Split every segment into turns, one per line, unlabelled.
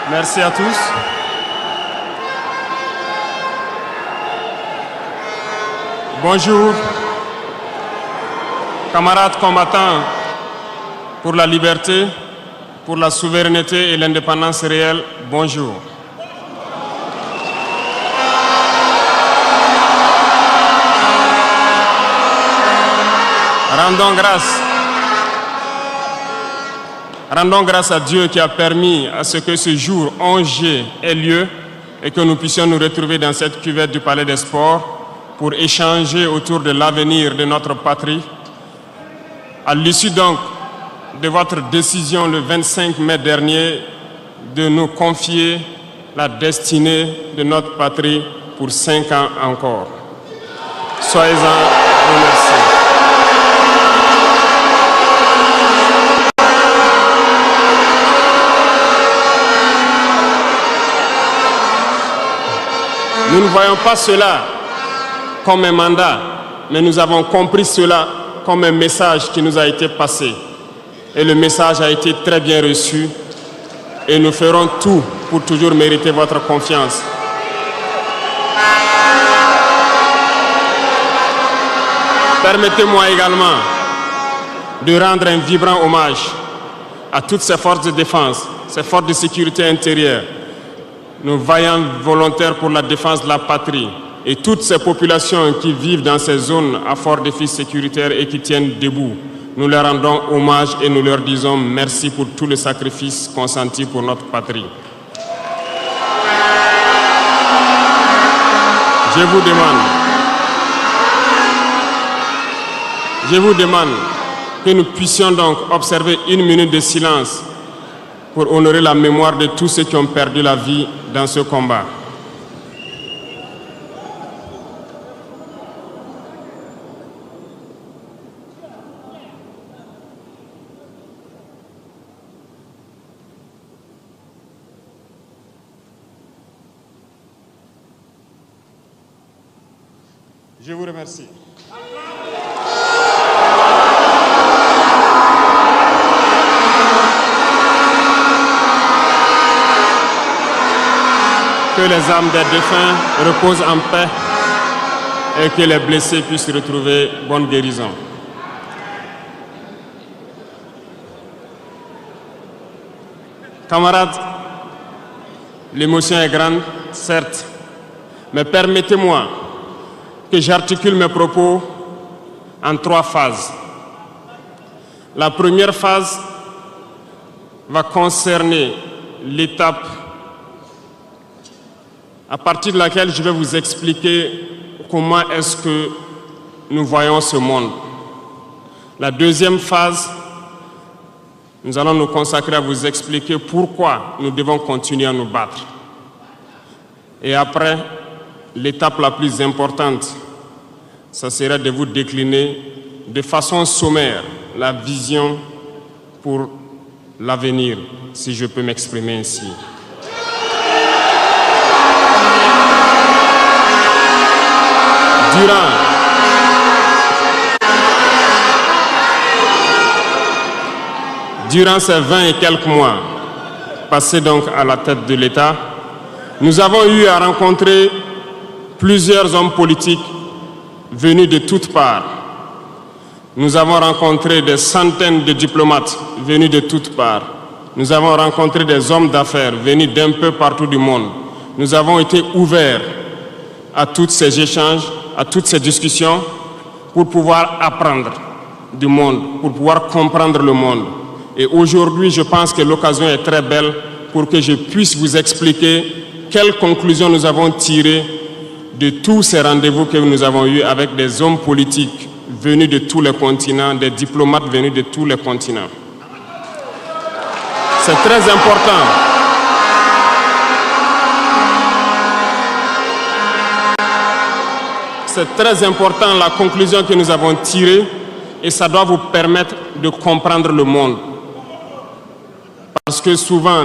Merci à tous. Bonjour, camarades combattants pour la liberté, pour la souveraineté et l'indépendance réelle, bonjour. Rendons grâce à Dieu qui a permis à ce que ce jour 11 juillet ait lieu et que nous puissions nous retrouver dans cette cuvette du Palais des Sports pour échanger autour de l'avenir de notre patrie. À l'issue donc de votre décision le 25 mai dernier de nous confier la destinée de notre patrie pour 5 ans encore. Soyez-en remerciés. Nous ne voyons pas cela comme un mandat, mais nous avons compris cela comme un message qui nous a été passé. Et le message a été très bien reçu et nous ferons tout pour toujours mériter votre confiance. Permettez-moi également de rendre un vibrant hommage à toutes ces forces de défense, ces forces de sécurité intérieure, nos vaillants volontaires pour la défense de la patrie et toutes ces populations qui vivent dans ces zones à fort défi sécuritaire et qui tiennent debout. Nous leur rendons hommage et nous leur disons merci pour tous les sacrifices consentis pour notre patrie. Je vous demande que nous puissions donc observer 1 minute de silence pour honorer la mémoire de tous ceux qui ont perdu la vie dans ce combat. Je vous remercie. Que les âmes des défunts reposent en paix et que les blessés puissent retrouver bonne guérison. Camarades, l'émotion est grande, certes, mais permettez-moi que j'articule mes propos en 3 phases. La première phase va concerner l'étape à partir de laquelle je vais vous expliquer comment est-ce que nous voyons ce monde. La deuxième phase, nous allons nous consacrer à vous expliquer pourquoi nous devons continuer à nous battre. Et après, l'étape la plus importante, ça serait de vous décliner de façon sommaire la vision pour l'avenir, si je peux m'exprimer ainsi. Durant ces 20 et quelques mois passés donc à la tête de l'État, nous avons eu à rencontrer plusieurs hommes politiques venus de toutes parts. Nous avons rencontré des centaines de diplomates venus de toutes parts. Nous avons rencontré des hommes d'affaires venus d'un peu partout du monde. Nous avons été ouverts à tous ces échanges, à toutes ces discussions pour pouvoir apprendre du monde, pour pouvoir comprendre le monde. Et aujourd'hui, je pense que l'occasion est très belle pour que je puisse vous expliquer quelles conclusions nous avons tirées de tous ces rendez-vous que nous avons eus avec des hommes politiques venus de tous les continents, des diplomates venus de tous les continents. C'est très important. C'est très important la conclusion que nous avons tirée et ça doit vous permettre de comprendre le monde. Parce que souvent,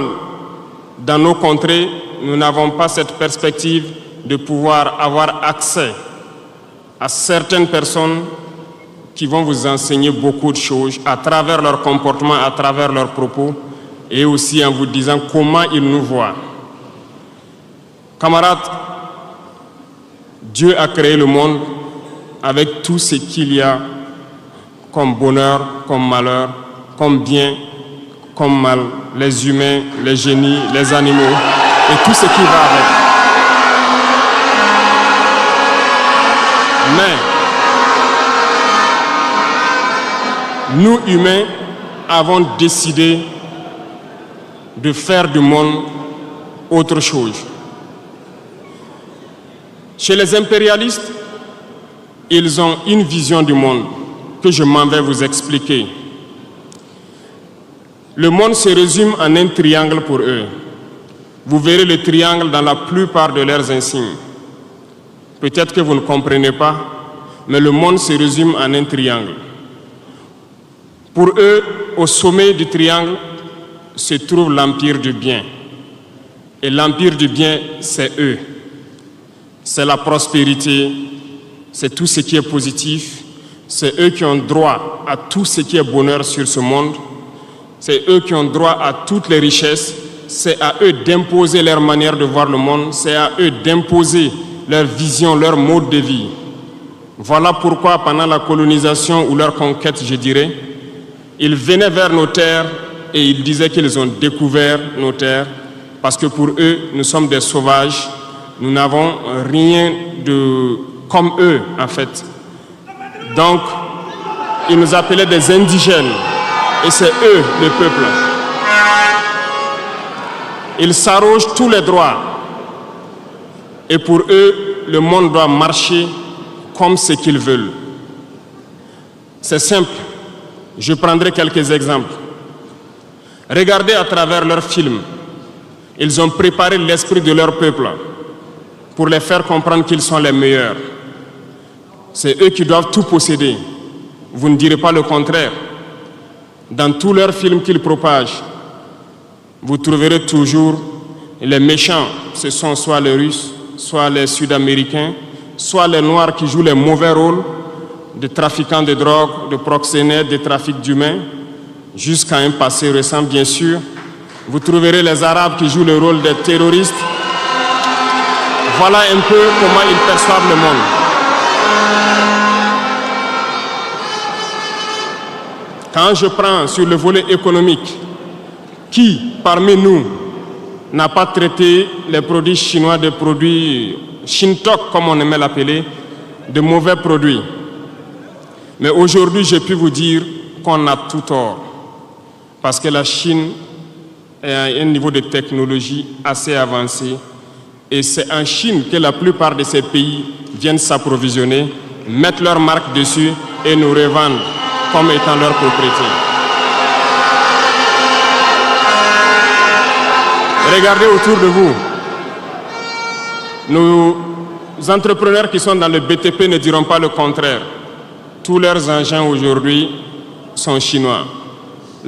dans nos contrées, nous n'avons pas cette perspective de pouvoir avoir accès à certaines personnes qui vont vous enseigner beaucoup de choses à travers leur comportement, à travers leurs propos et aussi en vous disant comment ils nous voient. Camarades, Dieu a créé le monde avec tout ce qu'il y a comme bonheur, comme malheur, comme bien, comme mal, les humains, les génies, les animaux et tout ce qui va avec. Mais nous, humains, avons décidé de faire du monde autre chose. Chez les impérialistes, ils ont une vision du monde que je m'en vais vous expliquer. Le monde se résume en un triangle pour eux. Vous verrez le triangle dans la plupart de leurs insignes. Peut-être que vous ne comprenez pas, mais le monde se résume en un triangle. Pour eux, au sommet du triangle, se trouve l'empire du bien. Et l'empire du bien, c'est eux. C'est la prospérité, c'est tout ce qui est positif. C'est eux qui ont droit à tout ce qui est bonheur sur ce monde. C'est eux qui ont droit à toutes les richesses. C'est à eux d'imposer leur manière de voir le monde. C'est à eux d'imposer leur vision, leur mode de vie. Voilà pourquoi pendant la colonisation ou leur conquête, je dirais, ils venaient vers nos terres et ils disaient qu'ils ont découvert nos terres parce que pour eux, nous sommes des sauvages. Nous n'avons rien de comme eux, en fait. Donc, ils nous appelaient des indigènes. Et c'est eux, le peuple. Ils s'arrogent tous les droits. Et pour eux, le monde doit marcher comme ce qu'ils veulent. C'est simple. Je prendrai quelques exemples. Regardez à travers leurs films. Ils ont préparé l'esprit de leur peuple pour les faire comprendre qu'ils sont les meilleurs. C'est eux qui doivent tout posséder. Vous ne direz pas le contraire. Dans tous leurs films qu'ils propagent, vous trouverez toujours les méchants. Ce sont soit les Russes, soit les Sud-Américains, soit les Noirs qui jouent les mauvais rôles de trafiquants de drogue, de proxénètes, de trafic d'humains, jusqu'à un passé récent, bien sûr. Vous trouverez les Arabes qui jouent le rôle des terroristes. Voilà un peu comment ils perçoivent le monde. Quand je prends sur le volet économique, qui parmi nous n'a pas traité les produits chinois des produits Shintok, comme on aimait l'appeler, de mauvais produits? Mais aujourd'hui, j'ai pu vous dire qu'on a tout tort. Parce que la Chine est à un niveau de technologie assez avancé. Et c'est en Chine que la plupart de ces pays viennent s'approvisionner, mettent leur marque dessus et nous revendent comme étant leur propriété. Regardez autour de vous. Nos entrepreneurs qui sont dans le BTP ne diront pas le contraire. Tous leurs engins aujourd'hui sont chinois.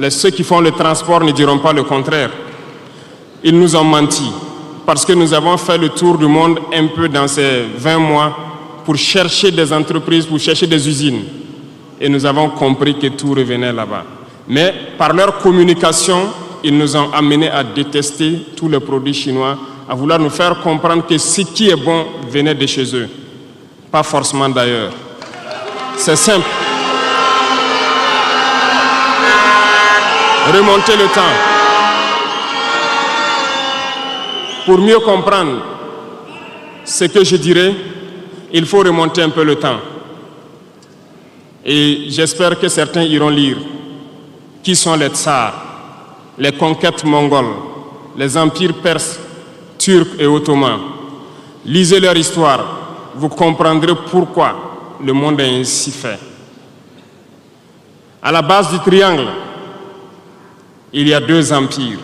Ceux qui font le transport ne diront pas le contraire. Ils nous ont menti parce que nous avons fait le tour du monde un peu dans ces 20 mois pour chercher des entreprises, pour chercher des usines. Et nous avons compris que tout revenait là-bas. Mais par leur communication, ils nous ont amenés à détester tous les produits chinois, à vouloir nous faire comprendre que ce qui est bon venait de chez eux, pas forcément d'ailleurs. C'est simple. Remonter le temps. Pour mieux comprendre ce que je dirais, il faut remonter un peu le temps. Et j'espère que certains iront lire qui sont les tsars, les conquêtes mongoles, les empires perses, turcs et ottomans. Lisez leur histoire, vous comprendrez pourquoi le monde est ainsi fait. À la base du triangle, il y a deux empires.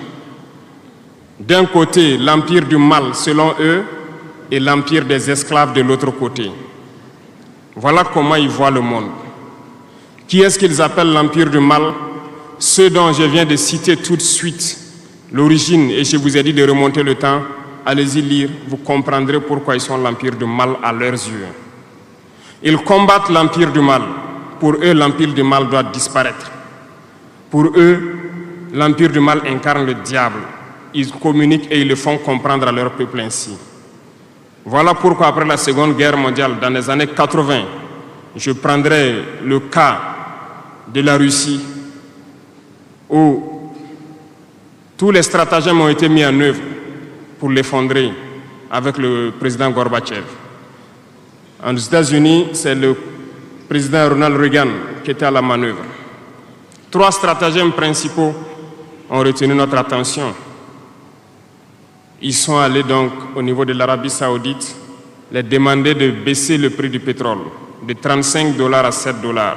D'un côté, l'empire du mal, selon eux, et l'empire des esclaves de l'autre côté. Voilà comment ils voient le monde. Qui est-ce qu'ils appellent l'empire du mal? Ceux dont je viens de citer tout de suite l'origine, et je vous ai dit de remonter le temps, allez-y lire, vous comprendrez pourquoi ils sont l'empire du mal à leurs yeux. Ils combattent l'empire du mal. Pour eux, l'empire du mal doit disparaître. Pour eux, l'empire du mal incarne le diable. Ils communiquent et ils le font comprendre à leur peuple ainsi. Voilà pourquoi après la Seconde Guerre mondiale, dans les années 80, je prendrai le cas de la Russie où tous les stratagèmes ont été mis en œuvre pour l'effondrer avec le président Gorbatchev. Aux États-Unis, c'est le président Ronald Reagan qui était à la manœuvre. 3 stratagèmes principaux ont retenu notre attention. Ils sont allés donc au niveau de l'Arabie Saoudite les demander de baisser le prix du pétrole de 35 $ à 7 $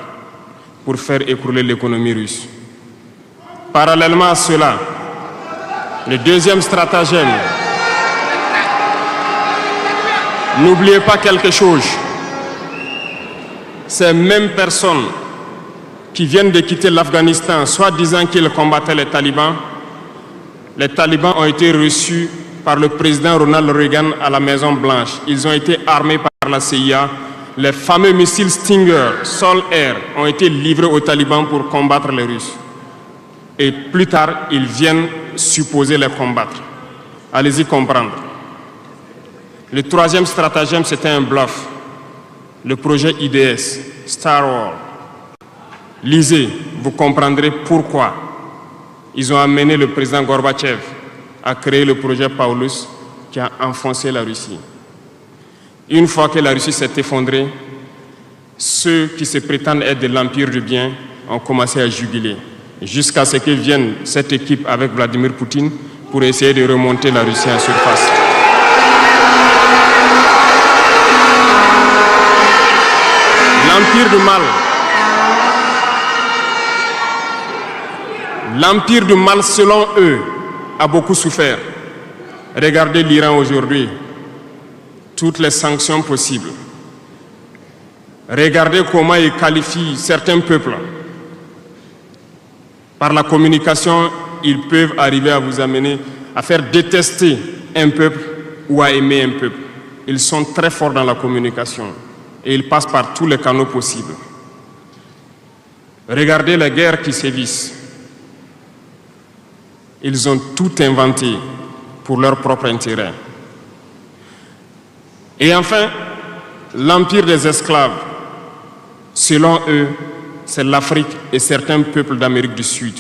pour faire écrouler l'économie russe. Parallèlement à cela, le deuxième stratagème, n'oubliez pas quelque chose, ces mêmes personnes qui viennent de quitter l'Afghanistan, soit disant qu'ils combattaient les talibans ont été reçus par le président Ronald Reagan à la Maison-Blanche. Ils ont été armés par la CIA. Les fameux missiles Stinger, Sol-Air, ont été livrés aux talibans pour combattre les Russes. Et plus tard, ils viennent supposer les combattre. Allez-y comprendre. Le troisième stratagème, c'était un bluff. Le projet IDS, Star Wars. Lisez, vous comprendrez pourquoi ils ont amené le président Gorbatchev à créer le projet Paulus qui a enfoncé la Russie. Une fois que la Russie s'est effondrée, ceux qui se prétendent être de l'empire du bien ont commencé à juguler, jusqu'à ce que vienne cette équipe avec Vladimir Poutine pour essayer de remonter la Russie en surface. L'empire du mal, selon eux, a beaucoup souffert. Regardez l'Iran aujourd'hui, toutes les sanctions possibles. Regardez comment ils qualifient certains peuples. Par la communication, ils peuvent arriver à vous amener à faire détester un peuple ou à aimer un peuple. Ils sont très forts dans la communication et ils passent par tous les canaux possibles. Regardez les guerres qui sévissent. Ils ont tout inventé pour leur propre intérêt. Et enfin, l'empire des esclaves, selon eux, c'est l'Afrique et certains peuples d'Amérique du Sud.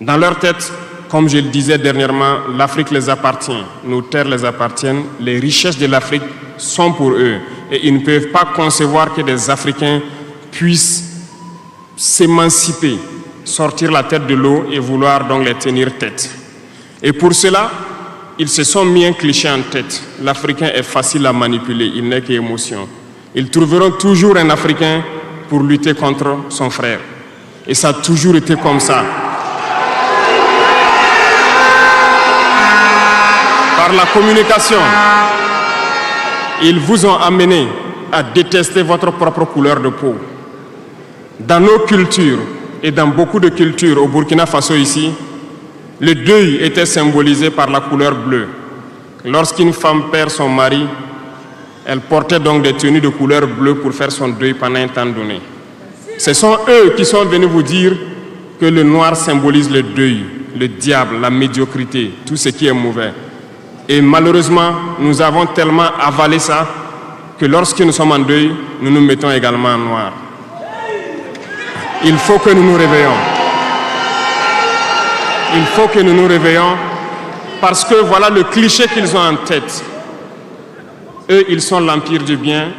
Dans leur tête, comme je le disais dernièrement, l'Afrique les appartient, nos terres les appartiennent, les richesses de l'Afrique sont pour eux. Et ils ne peuvent pas concevoir que des Africains puissent s'émanciper, sortir la tête de l'eau et vouloir donc les tenir tête. Et pour cela, ils se sont mis un cliché en tête. L'Africain est facile à manipuler, il n'est qu'émotion. Ils trouveront toujours un Africain pour lutter contre son frère. Et ça a toujours été comme ça. Par la communication, ils vous ont amené à détester votre propre couleur de peau. Dans nos cultures, et dans beaucoup de cultures, au Burkina Faso ici, le deuil était symbolisé par la couleur bleue. Lorsqu'une femme perd son mari, elle portait donc des tenues de couleur bleue pour faire son deuil pendant un temps donné. Ce sont eux qui sont venus vous dire que le noir symbolise le deuil, le diable, la médiocrité, tout ce qui est mauvais. Et malheureusement, nous avons tellement avalé ça que lorsque nous sommes en deuil, nous nous mettons également en noir. Il faut que nous nous réveillons. Il faut que nous nous réveillons parce que voilà le cliché qu'ils ont en tête. Eux, ils sont l'empire du bien,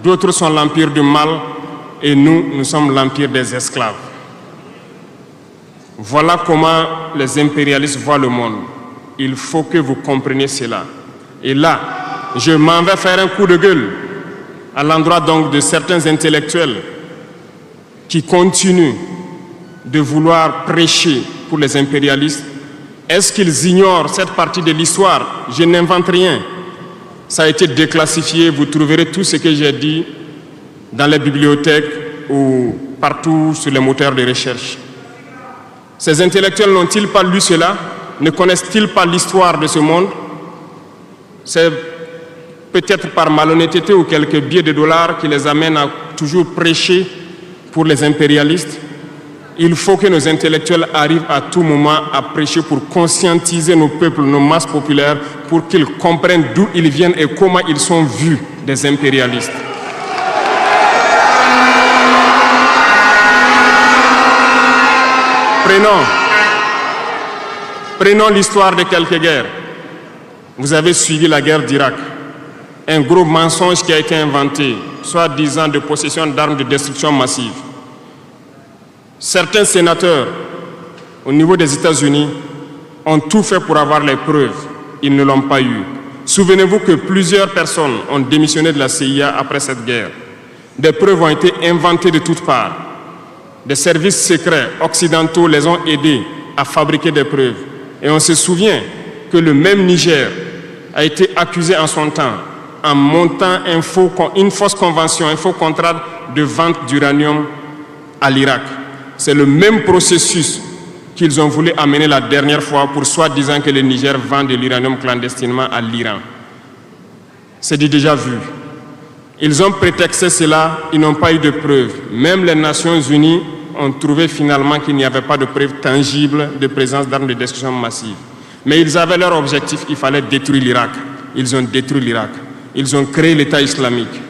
d'autres sont l'empire du mal et nous, nous sommes l'empire des esclaves. Voilà comment les impérialistes voient le monde. Il faut que vous compreniez cela. Et là, je m'en vais faire un coup de gueule à l'endroit donc de certains intellectuels qui continuent de vouloir prêcher pour les impérialistes. Est-ce qu'ils ignorent cette partie de l'histoire? Je n'invente rien. Ça a été déclassifié. Vous trouverez tout ce que j'ai dit dans les bibliothèques ou partout sur les moteurs de recherche. Ces intellectuels n'ont-ils pas lu cela? Ne connaissent-ils pas l'histoire de ce monde? C'est peut-être par malhonnêteté ou quelques billets de dollars qui les amènent à toujours prêcher pour les impérialistes. Il faut que nos intellectuels arrivent à tout moment à prêcher pour conscientiser nos peuples, nos masses populaires, pour qu'ils comprennent d'où ils viennent et comment ils sont vus des impérialistes. Prenons l'histoire de quelques guerres. Vous avez suivi la guerre d'Irak. Un gros mensonge qui a été inventé, soi-disant de possession d'armes de destruction massive. Certains sénateurs, au niveau des États-Unis, ont tout fait pour avoir les preuves. Ils ne l'ont pas eu. Souvenez-vous que plusieurs personnes ont démissionné de la CIA après cette guerre. Des preuves ont été inventées de toutes parts. Des services secrets occidentaux les ont aidés à fabriquer des preuves. Et on se souvient que le même Niger a été accusé en son temps en montant une fausse convention, un faux contrat de vente d'uranium à l'Irak. C'est le même processus qu'ils ont voulu amener la dernière fois pour soi-disant que le Niger vend de l'uranium clandestinement à l'Iran. C'est déjà vu. Ils ont prétexté cela, ils n'ont pas eu de preuves. Même les Nations Unies ont trouvé finalement qu'il n'y avait pas de preuves tangibles de présence d'armes de destruction massive. Mais ils avaient leur objectif, il fallait détruire l'Irak. Ils ont détruit l'Irak. Ils ont créé l'État islamique.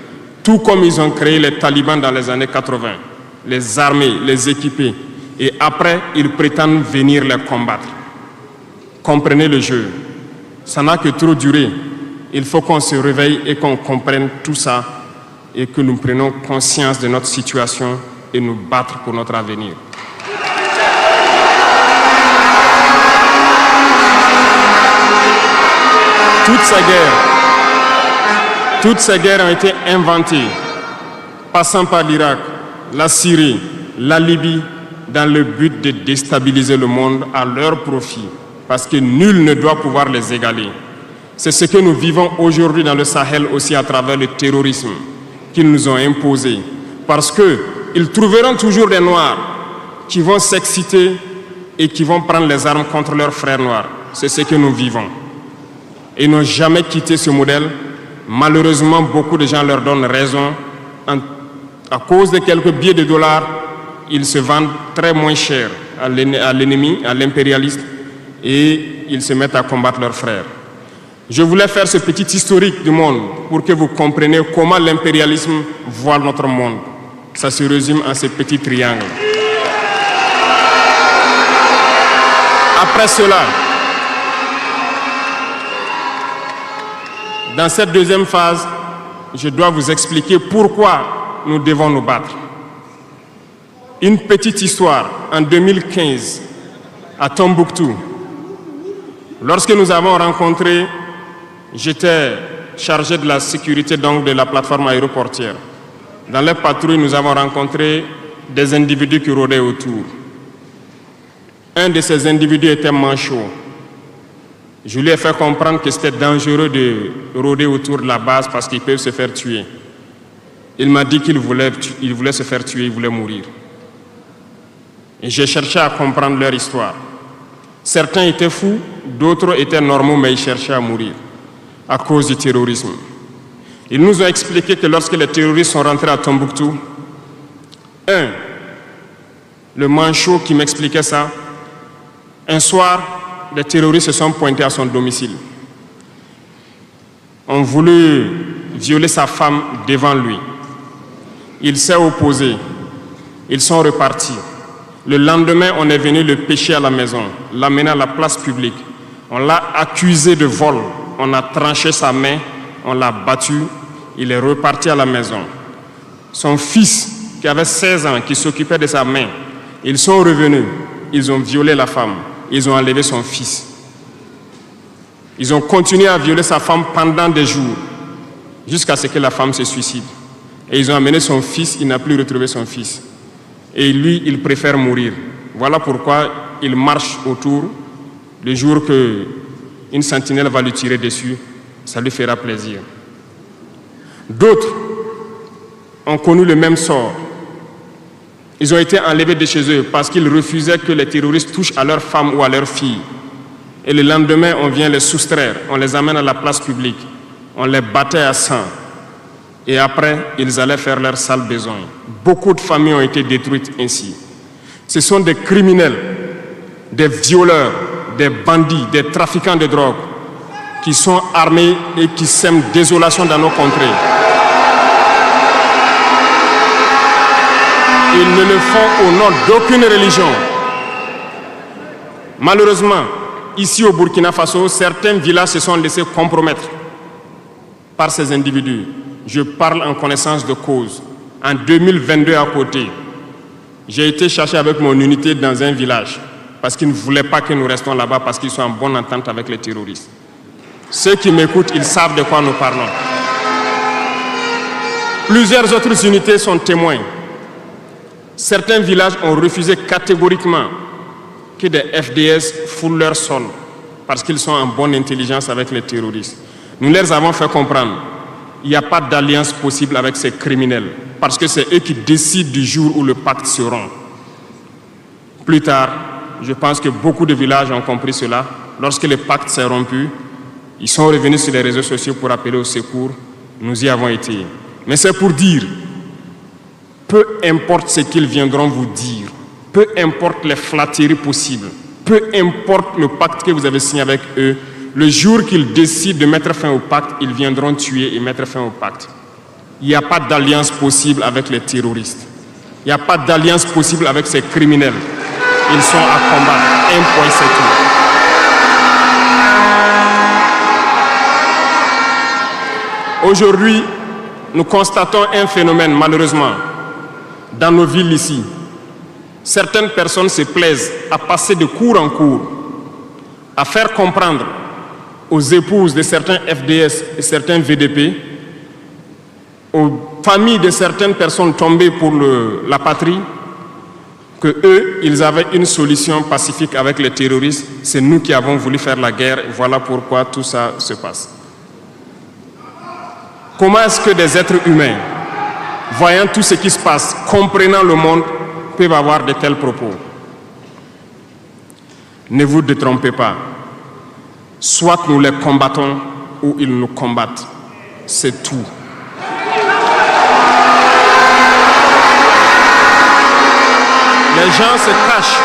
Tout comme ils ont créé les talibans dans les années 80. Les armés, les équiper. Et après, ils prétendent venir les combattre. Comprenez le jeu. Ça n'a que trop duré. Il faut qu'on se réveille et qu'on comprenne tout ça et que nous prenions conscience de notre situation et nous battre pour notre avenir. Toutes ces guerres ont été inventées, passant par l'Irak, la Syrie, la Libye, dans le but de déstabiliser le monde à leur profit, parce que nul ne doit pouvoir les égaler. C'est ce que nous vivons aujourd'hui dans le Sahel aussi à travers le terrorisme qu'ils nous ont imposé, parce qu'ils trouveront toujours des Noirs qui vont s'exciter et qui vont prendre les armes contre leurs frères noirs. C'est ce que nous vivons. Et ils n'ont jamais quitté ce modèle. Malheureusement, beaucoup de gens leur donnent raison. À cause de quelques billets de dollars, ils se vendent très moins cher à l'ennemi, à l'impérialiste, et ils se mettent à combattre leurs frères. Je voulais faire ce petit historique du monde pour que vous compreniez comment l'impérialisme voit notre monde. Ça se résume en ce petit triangle. Après cela, dans cette deuxième phase, je dois vous expliquer pourquoi nous devons nous battre. Une petite histoire. En 2015, à Tombouctou, lorsque nous avons rencontré, j'étais chargé de la sécurité donc, de la plateforme aéroportière. Dans les patrouilles, nous avons rencontré des individus qui rôdaient autour. Un de ces individus était manchot. Je lui ai fait comprendre que c'était dangereux de rôder autour de la base parce qu'ils peuvent se faire tuer. Il m'a dit qu'il voulait se faire tuer, il voulait mourir. Et j'ai cherché à comprendre leur histoire. Certains étaient fous, d'autres étaient normaux, mais ils cherchaient à mourir à cause du terrorisme. Ils nous ont expliqué que lorsque les terroristes sont rentrés à Tombouctou, le manchot qui m'expliquait ça, un soir, les terroristes se sont pointés à son domicile. On voulu violer sa femme devant lui. Il s'est opposé. Ils sont repartis. Le lendemain, on est venu le pêcher à la maison, l'amener à la place publique. On l'a accusé de vol. On a tranché sa main, on l'a battu. Il est reparti à la maison. Son fils, qui avait 16 ans, qui s'occupait de sa main, ils sont revenus. Ils ont violé la femme. Ils ont enlevé son fils. Ils ont continué à violer sa femme pendant des jours, jusqu'à ce que la femme se suicide. Et ils ont amené son fils, il n'a plus retrouvé son fils. Et lui, il préfère mourir. Voilà pourquoi il marche autour. Le jour qu'une sentinelle va lui tirer dessus, ça lui fera plaisir. D'autres ont connu le même sort. Ils ont été enlevés de chez eux parce qu'ils refusaient que les terroristes touchent à leurs femmes ou à leurs filles. Et le lendemain, on vient les soustraire, on les amène à la place publique, on les battait à sang. Et après, ils allaient faire leur sale besoin. Beaucoup de familles ont été détruites ainsi. Ce sont des criminels, des violeurs, des bandits, des trafiquants de drogue qui sont armés et qui sèment désolation dans nos contrées. Ils ne le font au nom d'aucune religion. Malheureusement, ici au Burkina Faso, certains villages se sont laissés compromettre par ces individus. Je parle en connaissance de cause. En 2022 à côté, j'ai été chercher avec mon unité dans un village parce qu'ils ne voulaient pas que nous restions là-bas parce qu'ils sont en bonne entente avec les terroristes. Ceux qui m'écoutent, ils savent de quoi nous parlons. Plusieurs autres unités sont témoins. Certains villages ont refusé catégoriquement que des FDS foulent leur sol parce qu'ils sont en bonne intelligence avec les terroristes. Nous leur avons fait comprendre qu'il n'y a pas d'alliance possible avec ces criminels parce que c'est eux qui décident du jour où le pacte se rompt. Plus tard, je pense que beaucoup de villages ont compris cela. Lorsque le pacte s'est rompu, ils sont revenus sur les réseaux sociaux pour appeler au secours. Nous y avons été. Mais c'est pour dire, peu importe ce qu'ils viendront vous dire, peu importe les flatteries possibles, peu importe le pacte que vous avez signé avec eux, le jour qu'ils décident de mettre fin au pacte, ils viendront tuer et mettre fin au pacte. Il n'y a pas d'alliance possible avec les terroristes. Il n'y a pas d'alliance possible avec ces criminels. Ils sont à combattre. Un point, c'est tout. Aujourd'hui, nous constatons un phénomène, malheureusement, dans nos villes ici. Certaines personnes se plaisent à passer de cour en cour, à faire comprendre aux épouses de certains FDS et certains VDP, aux familles de certaines personnes tombées pour la patrie, que eux, ils avaient une solution pacifique avec les terroristes. C'est nous qui avons voulu faire la guerre. Et voilà pourquoi tout ça se passe. Comment est-ce que des êtres humains, voyant tout ce qui se passe, comprenant le monde, peuvent avoir de tels propos? Ne vous détrompez pas. Soit nous les combattons ou ils nous combattent. C'est tout. Les gens se cachent.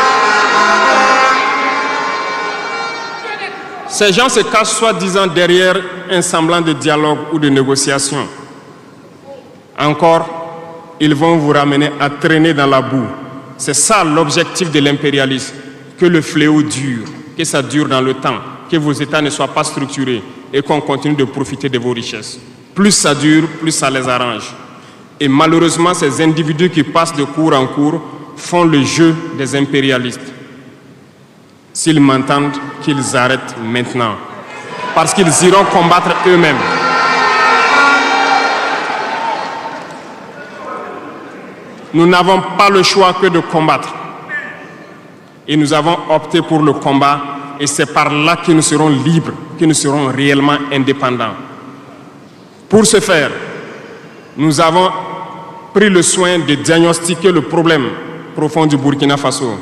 Ces gens se cachent soi-disant derrière un semblant de dialogue ou de négociation. Encore, ils vont vous ramener à traîner dans la boue. C'est ça l'objectif de l'impérialisme. Que le fléau dure, que ça dure dans le temps, que vos États ne soient pas structurés et qu'on continue de profiter de vos richesses. Plus ça dure, plus ça les arrange. Et malheureusement, ces individus qui passent de cour en cour font le jeu des impérialistes. S'ils m'entendent, qu'ils arrêtent maintenant. Parce qu'ils iront combattre eux-mêmes. Nous n'avons pas le choix que de combattre. Et nous avons opté pour le combat. Et c'est par là que nous serons libres, que nous serons réellement indépendants. Pour ce faire, nous avons pris le soin de diagnostiquer le problème profond du Burkina Faso.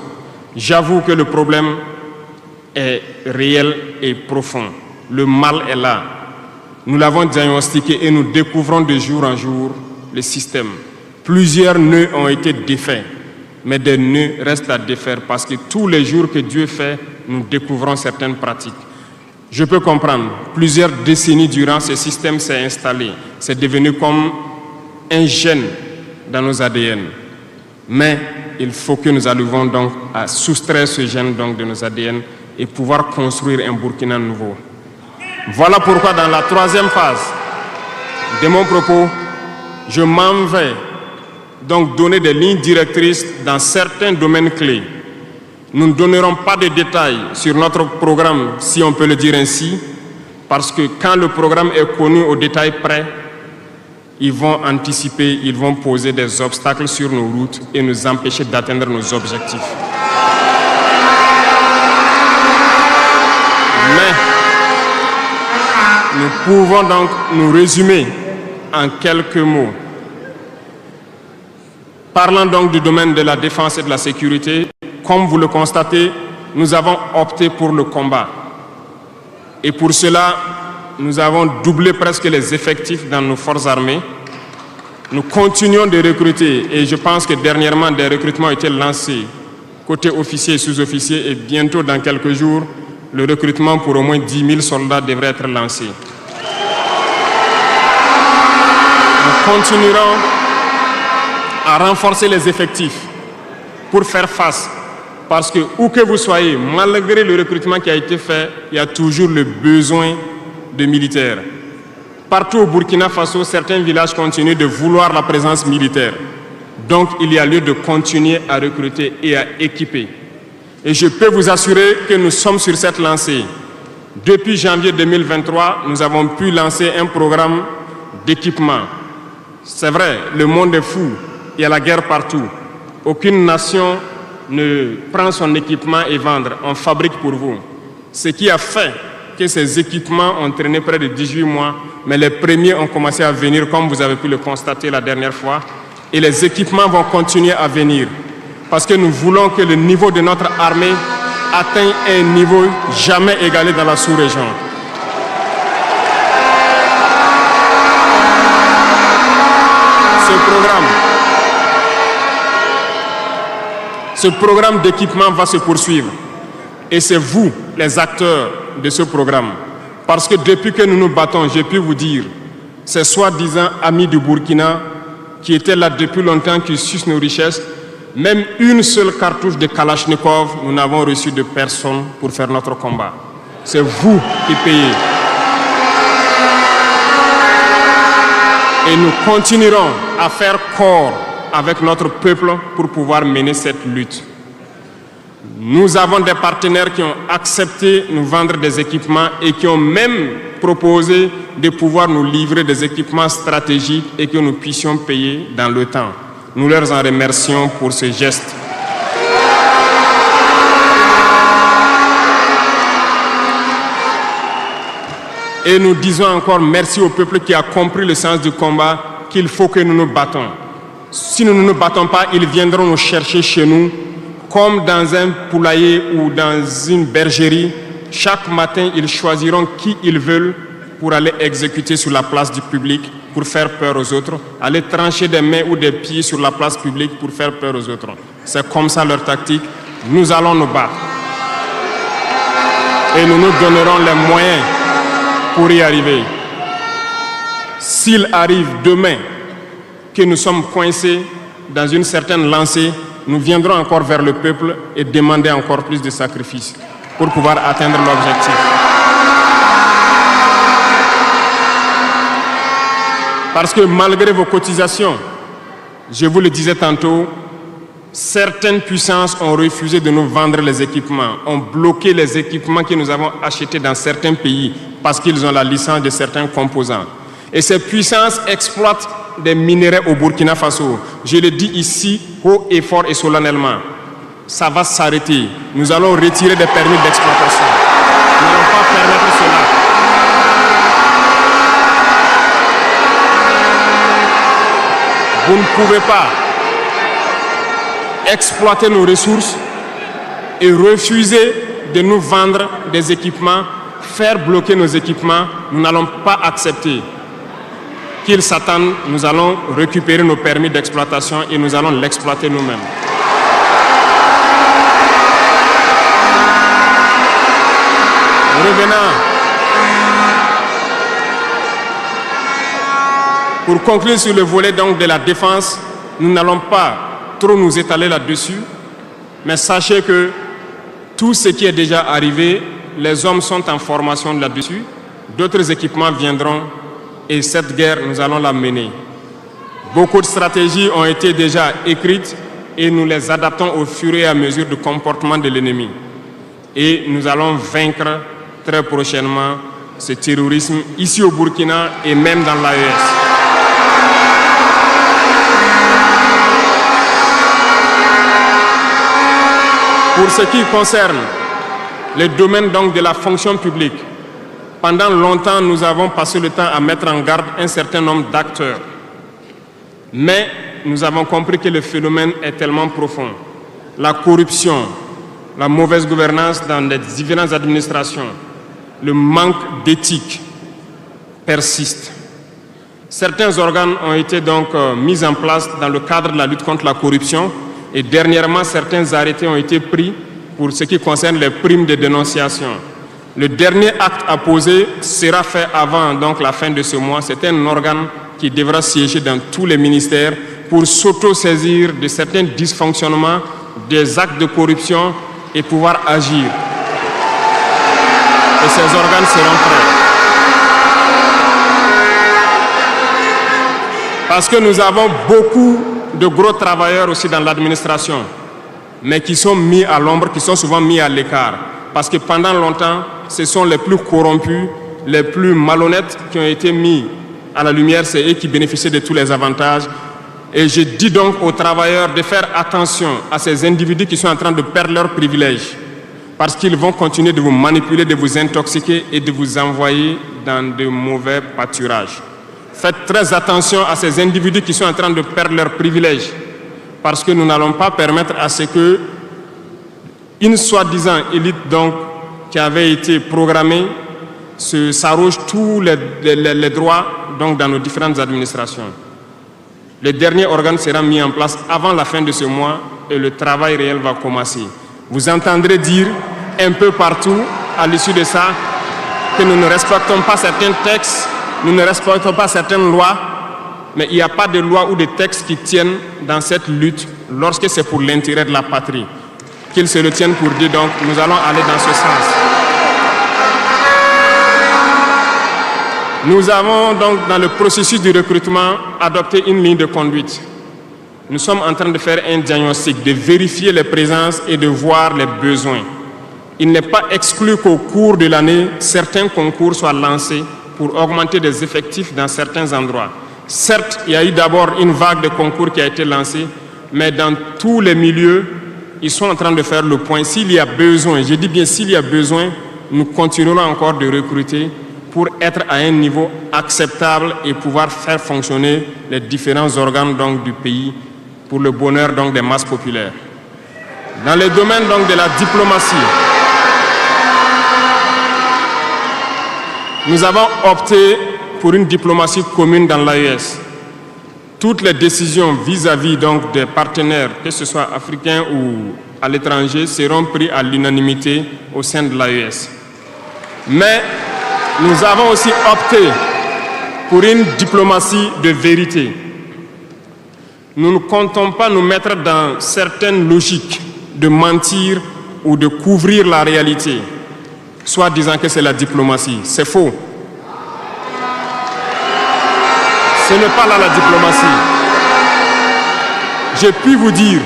J'avoue que le problème est réel et profond. Le mal est là. Nous l'avons diagnostiqué et nous découvrons de jour en jour le système. Plusieurs nœuds ont été défaits, mais des nœuds restent à défaire parce que tous les jours que Dieu fait, nous découvrons certaines pratiques. Je peux comprendre, plusieurs décennies durant, ce système s'est installé. C'est devenu comme un gène dans nos ADN. Mais il faut que nous arrivions donc à soustraire ce gène donc de nos ADN et pouvoir construire un Burkina nouveau. Voilà pourquoi dans la troisième phase de mon propos, je m'en vais donc donner des lignes directrices dans certains domaines clés. Nous ne donnerons pas de détails sur notre programme, si on peut le dire ainsi, parce que quand le programme est connu au détail près, ils vont anticiper, ils vont poser des obstacles sur nos routes et nous empêcher d'atteindre nos objectifs. Mais nous pouvons donc nous résumer en quelques mots. Parlant donc du domaine de la défense et de la sécurité, comme vous le constatez, nous avons opté pour le combat. Et pour cela, nous avons doublé presque les effectifs dans nos forces armées. Nous continuons de recruter et je pense que dernièrement des recrutements ont été lancés côté officiers et sous-officiers, et bientôt, dans quelques jours, le recrutement pour au moins 10 000 soldats devrait être lancé. Nous continuerons à renforcer les effectifs pour faire face. Parce que, où que vous soyez, malgré le recrutement qui a été fait, il y a toujours le besoin de militaires. Partout au Burkina Faso, certains villages continuent de vouloir la présence militaire. Donc, il y a lieu de continuer à recruter et à équiper. Et je peux vous assurer que nous sommes sur cette lancée. Depuis janvier 2023, nous avons pu lancer un programme d'équipement. C'est vrai, le monde est fou, il y a la guerre partout. Aucune nation ne prend son équipement et vendre, on fabrique pour vous. Ce qui a fait que ces équipements ont traîné près de 18 mois, mais les premiers ont commencé à venir, comme vous avez pu le constater la dernière fois, et les équipements vont continuer à venir, parce que nous voulons que le niveau de notre armée atteigne un niveau jamais égalé dans la sous-région. Ce programme d'équipement va se poursuivre. Et c'est vous, les acteurs de ce programme. Parce que depuis que nous nous battons, j'ai pu vous dire, ces soi-disant amis du Burkina qui étaient là depuis longtemps, qui sucent nos richesses, même une seule cartouche de Kalachnikov, nous n'avons reçu de personne pour faire notre combat. C'est vous qui payez. Et nous continuerons à faire corps avec notre peuple pour pouvoir mener cette lutte. Nous avons des partenaires qui ont accepté de nous vendre des équipements et qui ont même proposé de pouvoir nous livrer des équipements stratégiques et que nous puissions payer dans le temps. Nous leur en remercions pour ce geste. Et nous disons encore merci au peuple qui a compris le sens du combat, qu'il faut que nous nous battons. Si nous ne nous battons pas, ils viendront nous chercher chez nous, comme dans un poulailler ou dans une bergerie. Chaque matin, ils choisiront qui ils veulent pour aller exécuter sur la place du public, pour faire peur aux autres, aller trancher des mains ou des pieds sur la place publique pour faire peur aux autres. C'est comme ça leur tactique. Nous allons nous battre. Et nous nous donnerons les moyens pour y arriver. S'il arrive demain que nous sommes coincés dans une certaine lancée, nous viendrons encore vers le peuple et demander encore plus de sacrifices pour pouvoir atteindre l'objectif. Parce que malgré vos cotisations, je vous le disais tantôt, certaines puissances ont refusé de nous vendre les équipements, ont bloqué les équipements que nous avons achetés dans certains pays parce qu'ils ont la licence de certains composants. Et ces puissances exploitent des minerais au Burkina Faso. Je le dis ici, haut et fort et solennellement. Ça va s'arrêter. Nous allons retirer des permis d'exploitation. Nous n'allons pas permettre cela. Vous ne pouvez pas exploiter nos ressources et refuser de nous vendre des équipements, faire bloquer nos équipements. Nous n'allons pas accepter. Qu'ils s'attendent, nous allons récupérer nos permis d'exploitation et nous allons l'exploiter nous-mêmes. Revenant. Pour conclure sur le volet donc de la défense, nous n'allons pas trop nous étaler là-dessus, mais sachez que tout ce qui est déjà arrivé, les hommes sont en formation là-dessus, d'autres équipements viendront. Et cette guerre, nous allons la mener. Beaucoup de stratégies ont été déjà écrites et nous les adaptons au fur et à mesure du comportement de l'ennemi. Et nous allons vaincre très prochainement ce terrorisme ici au Burkina et même dans l'AES. Pour ce qui concerne les domaines donc de la fonction publique, pendant longtemps, nous avons passé le temps à mettre en garde un certain nombre d'acteurs. Mais nous avons compris que le phénomène est tellement profond. La corruption, la mauvaise gouvernance dans les différentes administrations, le manque d'éthique persiste. Certains organes ont été donc mis en place dans le cadre de la lutte contre la corruption, Et dernièrement, certains arrêtés ont été pris pour ce qui concerne les primes de dénonciation. Le dernier acte à poser sera fait avant donc, la fin de ce mois. C'est un organe qui devra siéger dans tous les ministères pour s'auto-saisir de certains dysfonctionnements, des actes de corruption et pouvoir agir. Et ces organes seront prêts. Parce que nous avons beaucoup de gros travailleurs aussi dans l'administration, mais qui sont mis à l'ombre, qui sont souvent mis à l'écart. Parce que pendant longtemps, ce sont les plus corrompus, les plus malhonnêtes qui ont été mis à la lumière, c'est eux qui bénéficient de tous les avantages. Et je dis donc aux travailleurs de faire attention à ces individus qui sont en train de perdre leurs privilèges, parce qu'ils vont continuer de vous manipuler, de vous intoxiquer et de vous envoyer dans de mauvais pâturages. Faites très attention à ces individus qui sont en train de perdre leurs privilèges, parce que nous n'allons pas permettre à ce que une soi-disant élite donc, qui avait été programmée s'arroge tous les droits donc, dans nos différentes administrations. Le dernier organe sera mis en place avant la fin de ce mois et le travail réel va commencer. Vous entendrez dire un peu partout à l'issue de ça que nous ne respectons pas certains textes, nous ne respectons pas certaines lois, mais il n'y a pas de loi ou de textes qui tiennent dans cette lutte lorsque c'est pour l'intérêt de la patrie. Qu'ils se le tiennent pour dire donc nous allons aller dans ce sens. Nous avons donc dans le processus de recrutement adopté une ligne de conduite. Nous sommes en train de faire un diagnostic, de vérifier les présences et de voir les besoins. Il n'est pas exclu qu'au cours de l'année, certains concours soient lancés pour augmenter des effectifs dans certains endroits. Certes, il y a eu d'abord une vague de concours qui a été lancée, mais dans tous les milieux, ils sont en train de faire le point. S'il y a besoin, je dis bien s'il y a besoin, nous continuerons encore de recruter pour être à un niveau acceptable et pouvoir faire fonctionner les différents organes donc, du pays pour le bonheur donc, des masses populaires. Dans le domaine donc, de la diplomatie, nous avons opté pour une diplomatie commune dans l'AES. Toutes les décisions vis-à-vis donc, des partenaires, que ce soit africains ou à l'étranger, seront prises à l'unanimité au sein de l'AES. Mais nous avons aussi opté pour une diplomatie de vérité. Nous ne comptons pas nous mettre dans certaines logiques de mentir ou de couvrir la réalité, soit disant que c'est la diplomatie. C'est faux. Ce n'est pas là la diplomatie. Je puis vous dire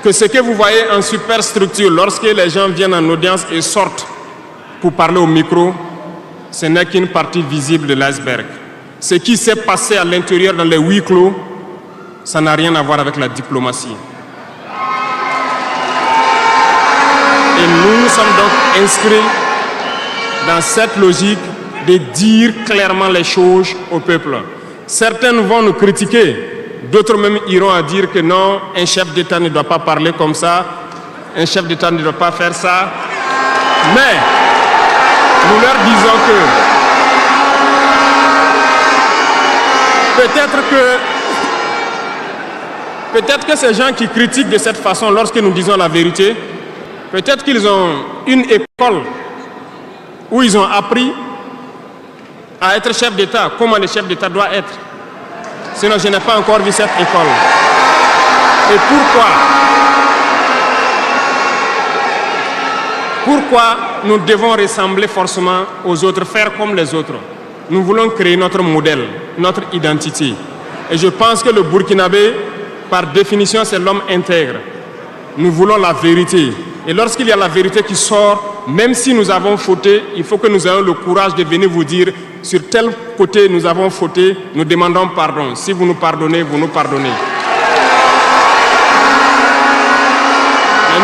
que ce que vous voyez en superstructure, lorsque les gens viennent en audience et sortent pour parler au micro, ce n'est qu'une partie visible de l'iceberg. Ce qui s'est passé à l'intérieur dans les huis clos, ça n'a rien à voir avec la diplomatie. Et nous sommes donc inscrits dans cette logique de dire clairement les choses au peuple. Certains vont nous critiquer, d'autres même iront à dire que non, un chef d'État ne doit pas parler comme ça, un chef d'État ne doit pas faire ça. Mais nous leur disons que peut-être que ces gens qui critiquent de cette façon, lorsque nous disons la vérité, peut-être qu'ils ont une école où ils ont appris à être chef d'État, comment le chef d'État doit être. Sinon, je n'ai pas encore vu cette école. Et pourquoi nous devons ressembler forcément aux autres, faire comme les autres? Nous voulons créer notre modèle, notre identité. Et je pense que le Burkinabé, par définition, c'est l'homme intègre. Nous voulons la vérité. Et lorsqu'il y a la vérité qui sort, même si nous avons fauté, il faut que nous ayons le courage de venir vous dire sur tel côté nous avons fauté, nous demandons pardon. Si vous nous pardonnez, vous nous pardonnez. Mais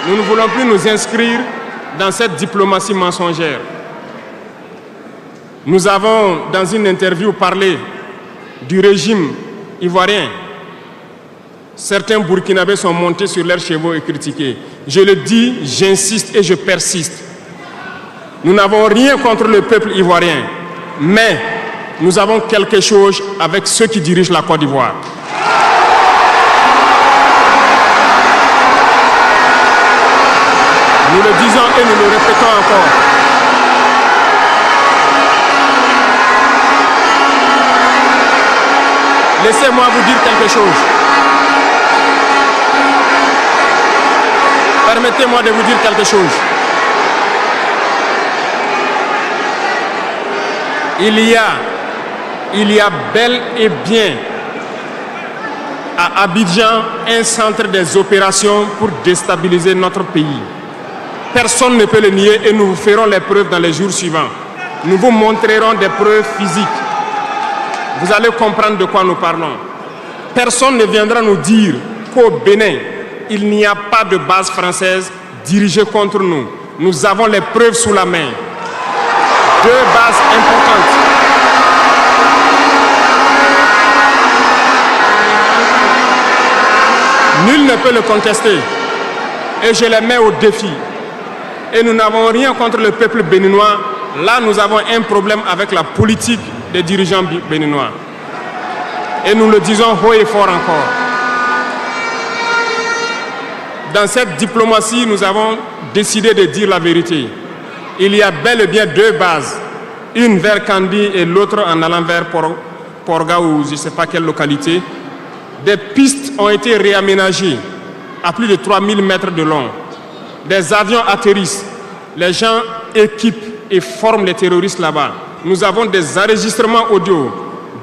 nous ne voulons plus nous inscrire dans cette diplomatie mensongère. Nous avons, dans une interview, parlé du régime ivoirien. Certains Burkinabés sont montés sur leurs chevaux et critiqués. Je le dis, j'insiste et je persiste. Nous n'avons rien contre le peuple ivoirien, mais nous avons quelque chose avec ceux qui dirigent la Côte d'Ivoire. Nous le disons et nous le répétons encore. Laissez-moi vous dire quelque chose. Permettez-moi de vous dire quelque chose. Il y a bel et bien à Abidjan un centre des opérations pour déstabiliser notre pays. Personne ne peut le nier et nous vous ferons les preuves dans les jours suivants. Nous vous montrerons des preuves physiques. Vous allez comprendre de quoi nous parlons. Personne ne viendra nous dire qu'au Bénin, il n'y a pas de base française dirigée contre nous. Nous avons les preuves sous la main. 2 bases importantes. Nul ne peut le contester. Et je les mets au défi. Et nous n'avons rien contre le peuple béninois. Là, nous avons un problème avec la politique des dirigeants béninois. Et nous le disons haut et fort encore. Dans cette diplomatie, nous avons décidé de dire la vérité. Il y a bel et bien 2 bases. Une vers Kandi et l'autre en allant vers Porga ou je ne sais pas quelle localité. Des pistes ont été réaménagées à plus de 3000 mètres de long. Des avions atterrissent. Les gens équipent et forment les terroristes là-bas. Nous avons des enregistrements audio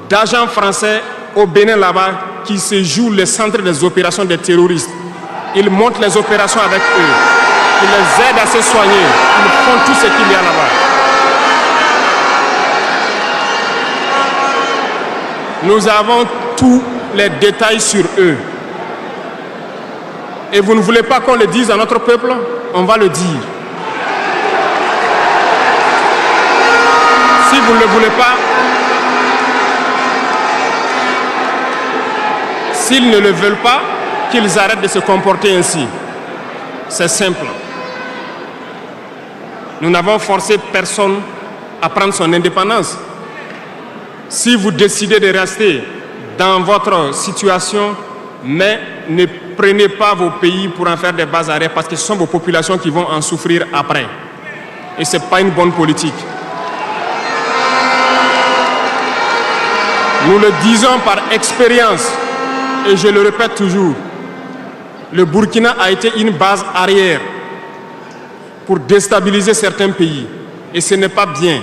d'agents français au Bénin là-bas qui se jouent les centres des opérations des terroristes. Ils montent les opérations avec eux. Ils les aident à se soigner. Ils font tout ce qu'il y a là-bas. Nous avons tous les détails sur eux. Et vous ne voulez pas qu'on le dise à notre peuple? On va le dire. Si vous ne le voulez pas, s'ils ne le veulent pas, qu'ils arrêtent de se comporter ainsi. C'est simple. Nous n'avons forcé personne à prendre son indépendance. Si vous décidez de rester dans votre situation, mais ne prenez pas vos pays pour en faire des bases arrêts parce que ce sont vos populations qui vont en souffrir après. Et ce n'est pas une bonne politique. Nous le disons par expérience et je le répète toujours. Le Burkina a été une base arrière pour déstabiliser certains pays. Et ce n'est pas bien.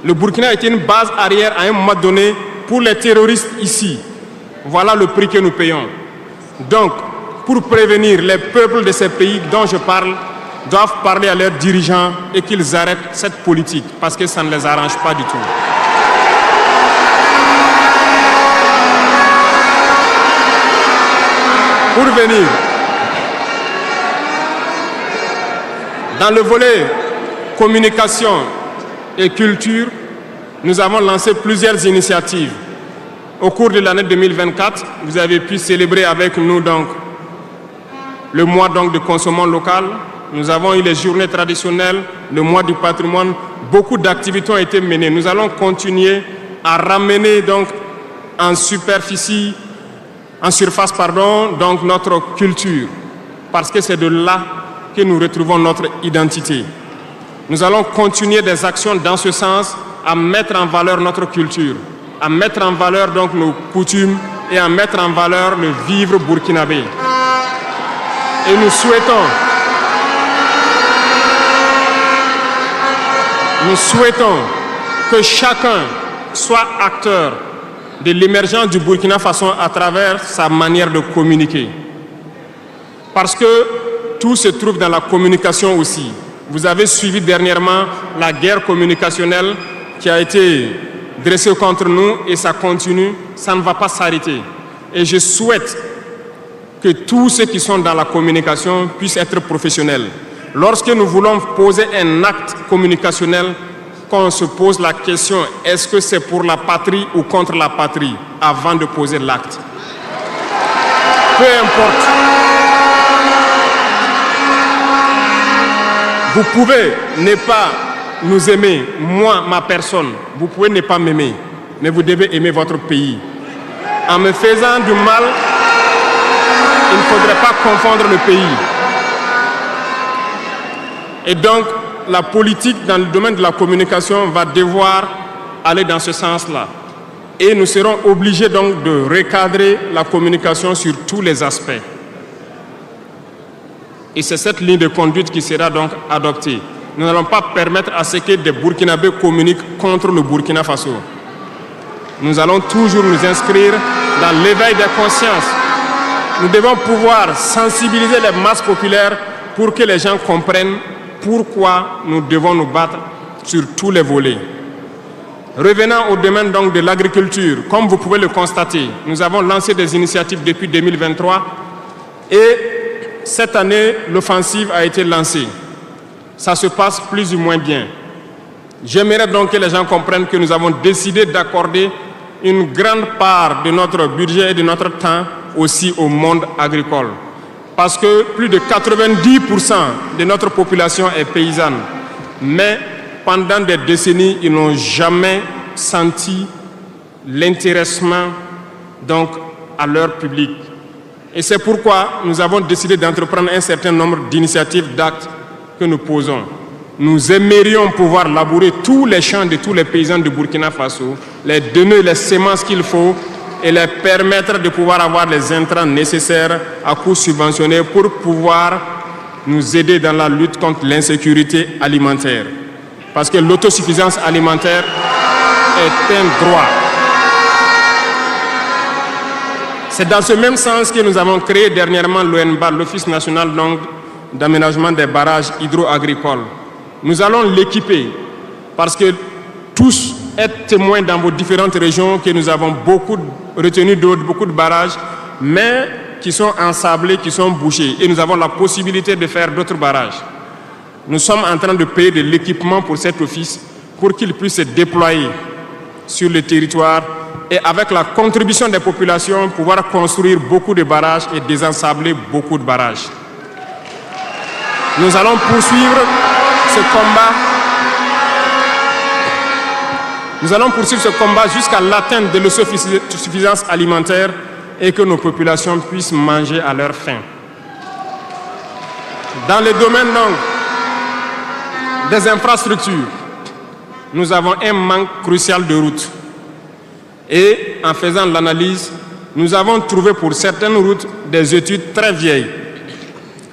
Le Burkina a été une base arrière à un moment donné pour les terroristes ici. Voilà le prix que nous payons. Donc, pour prévenir les peuples de ces pays dont je parle, doivent parler à leurs dirigeants et qu'ils arrêtent cette politique parce que ça ne les arrange pas du tout. Pour venir, dans le volet communication et culture, nous avons lancé plusieurs initiatives. Au cours de l'année 2024, vous avez pu célébrer avec nous donc, le mois donc, de consommation locale. Nous avons eu les journées traditionnelles, le mois du patrimoine. Beaucoup d'activités ont été menées. Nous allons continuer à ramener donc, en surface, donc notre culture. Parce que c'est de là que nous retrouvons notre identité. Nous allons continuer des actions dans ce sens à mettre en valeur notre culture, à mettre en valeur donc nos coutumes et à mettre en valeur le vivre burkinabé. Et nous souhaitons que chacun soit acteur de l'émergence du Burkina Faso à travers sa manière de communiquer. Parce que tout se trouve dans la communication aussi. Vous avez suivi dernièrement la guerre communicationnelle qui a été dressée contre nous et ça continue, ça ne va pas s'arrêter. Et je souhaite que tous ceux qui sont dans la communication puissent être professionnels. Lorsque nous voulons poser un acte communicationnel, qu'on se pose la question, est-ce que c'est pour la patrie ou contre la patrie, avant de poser l'acte. Peu importe. Vous pouvez ne pas nous aimer, moi, ma personne. Vous pouvez ne pas m'aimer. mais vous devez aimer votre pays. En me faisant du mal, il ne faudrait pas confondre le pays. Et donc, la politique dans le domaine de la communication va devoir aller dans ce sens-là. Et nous serons obligés donc de recadrer la communication sur tous les aspects. Et c'est cette ligne de conduite qui sera donc adoptée. Nous n'allons pas permettre à ce que des Burkinabés communiquent contre le Burkina Faso. Nous allons toujours nous inscrire dans l'éveil des consciences. Nous devons pouvoir sensibiliser les masses populaires pour que les gens comprennent pourquoi nous devons nous battre sur tous les volets. Revenant au domaine donc de l'agriculture, comme vous pouvez le constater, nous avons lancé des initiatives depuis 2023 et cette année, l'offensive a été lancée. Ça se passe plus ou moins bien. J'aimerais donc que les gens comprennent que nous avons décidé d'accorder une grande part de notre budget et de notre temps aussi au monde agricole. Parce que plus de 90% de notre population est paysanne. Mais pendant des décennies, ils n'ont jamais senti l'intéressement donc à leur public. Et c'est pourquoi nous avons décidé d'entreprendre un certain nombre d'initiatives, d'actes que nous posons. Nous aimerions pouvoir labourer tous les champs de tous les paysans du Burkina Faso, les donner les semences qu'il faut et les permettre de pouvoir avoir les intrants nécessaires à coût subventionné pour pouvoir nous aider dans la lutte contre l'insécurité alimentaire. Parce que l'autosuffisance alimentaire est un droit. C'est dans ce même sens que nous avons créé dernièrement l'ONBA, l'Office national d'aménagement des barrages hydro-agricoles. Nous allons l'équiper parce que tous êtes témoins dans vos différentes régions que nous avons beaucoup retenu d'eau, beaucoup de barrages, mais qui sont ensablés, qui sont bouchés. Et nous avons la possibilité de faire d'autres barrages. Nous sommes en train de payer de l'équipement pour cet office pour qu'il puisse se déployer sur le territoire et avec la contribution des populations, pouvoir construire beaucoup de barrages et désensabler beaucoup de barrages. Nous allons poursuivre ce combat. Nous allons poursuivre ce combat jusqu'à l'atteinte de l'autosuffisance alimentaire et que nos populations puissent manger à leur faim. Dans le domaine des infrastructures, nous avons un manque crucial de routes. Et en faisant l'analyse, nous avons trouvé pour certaines routes des études très vieilles.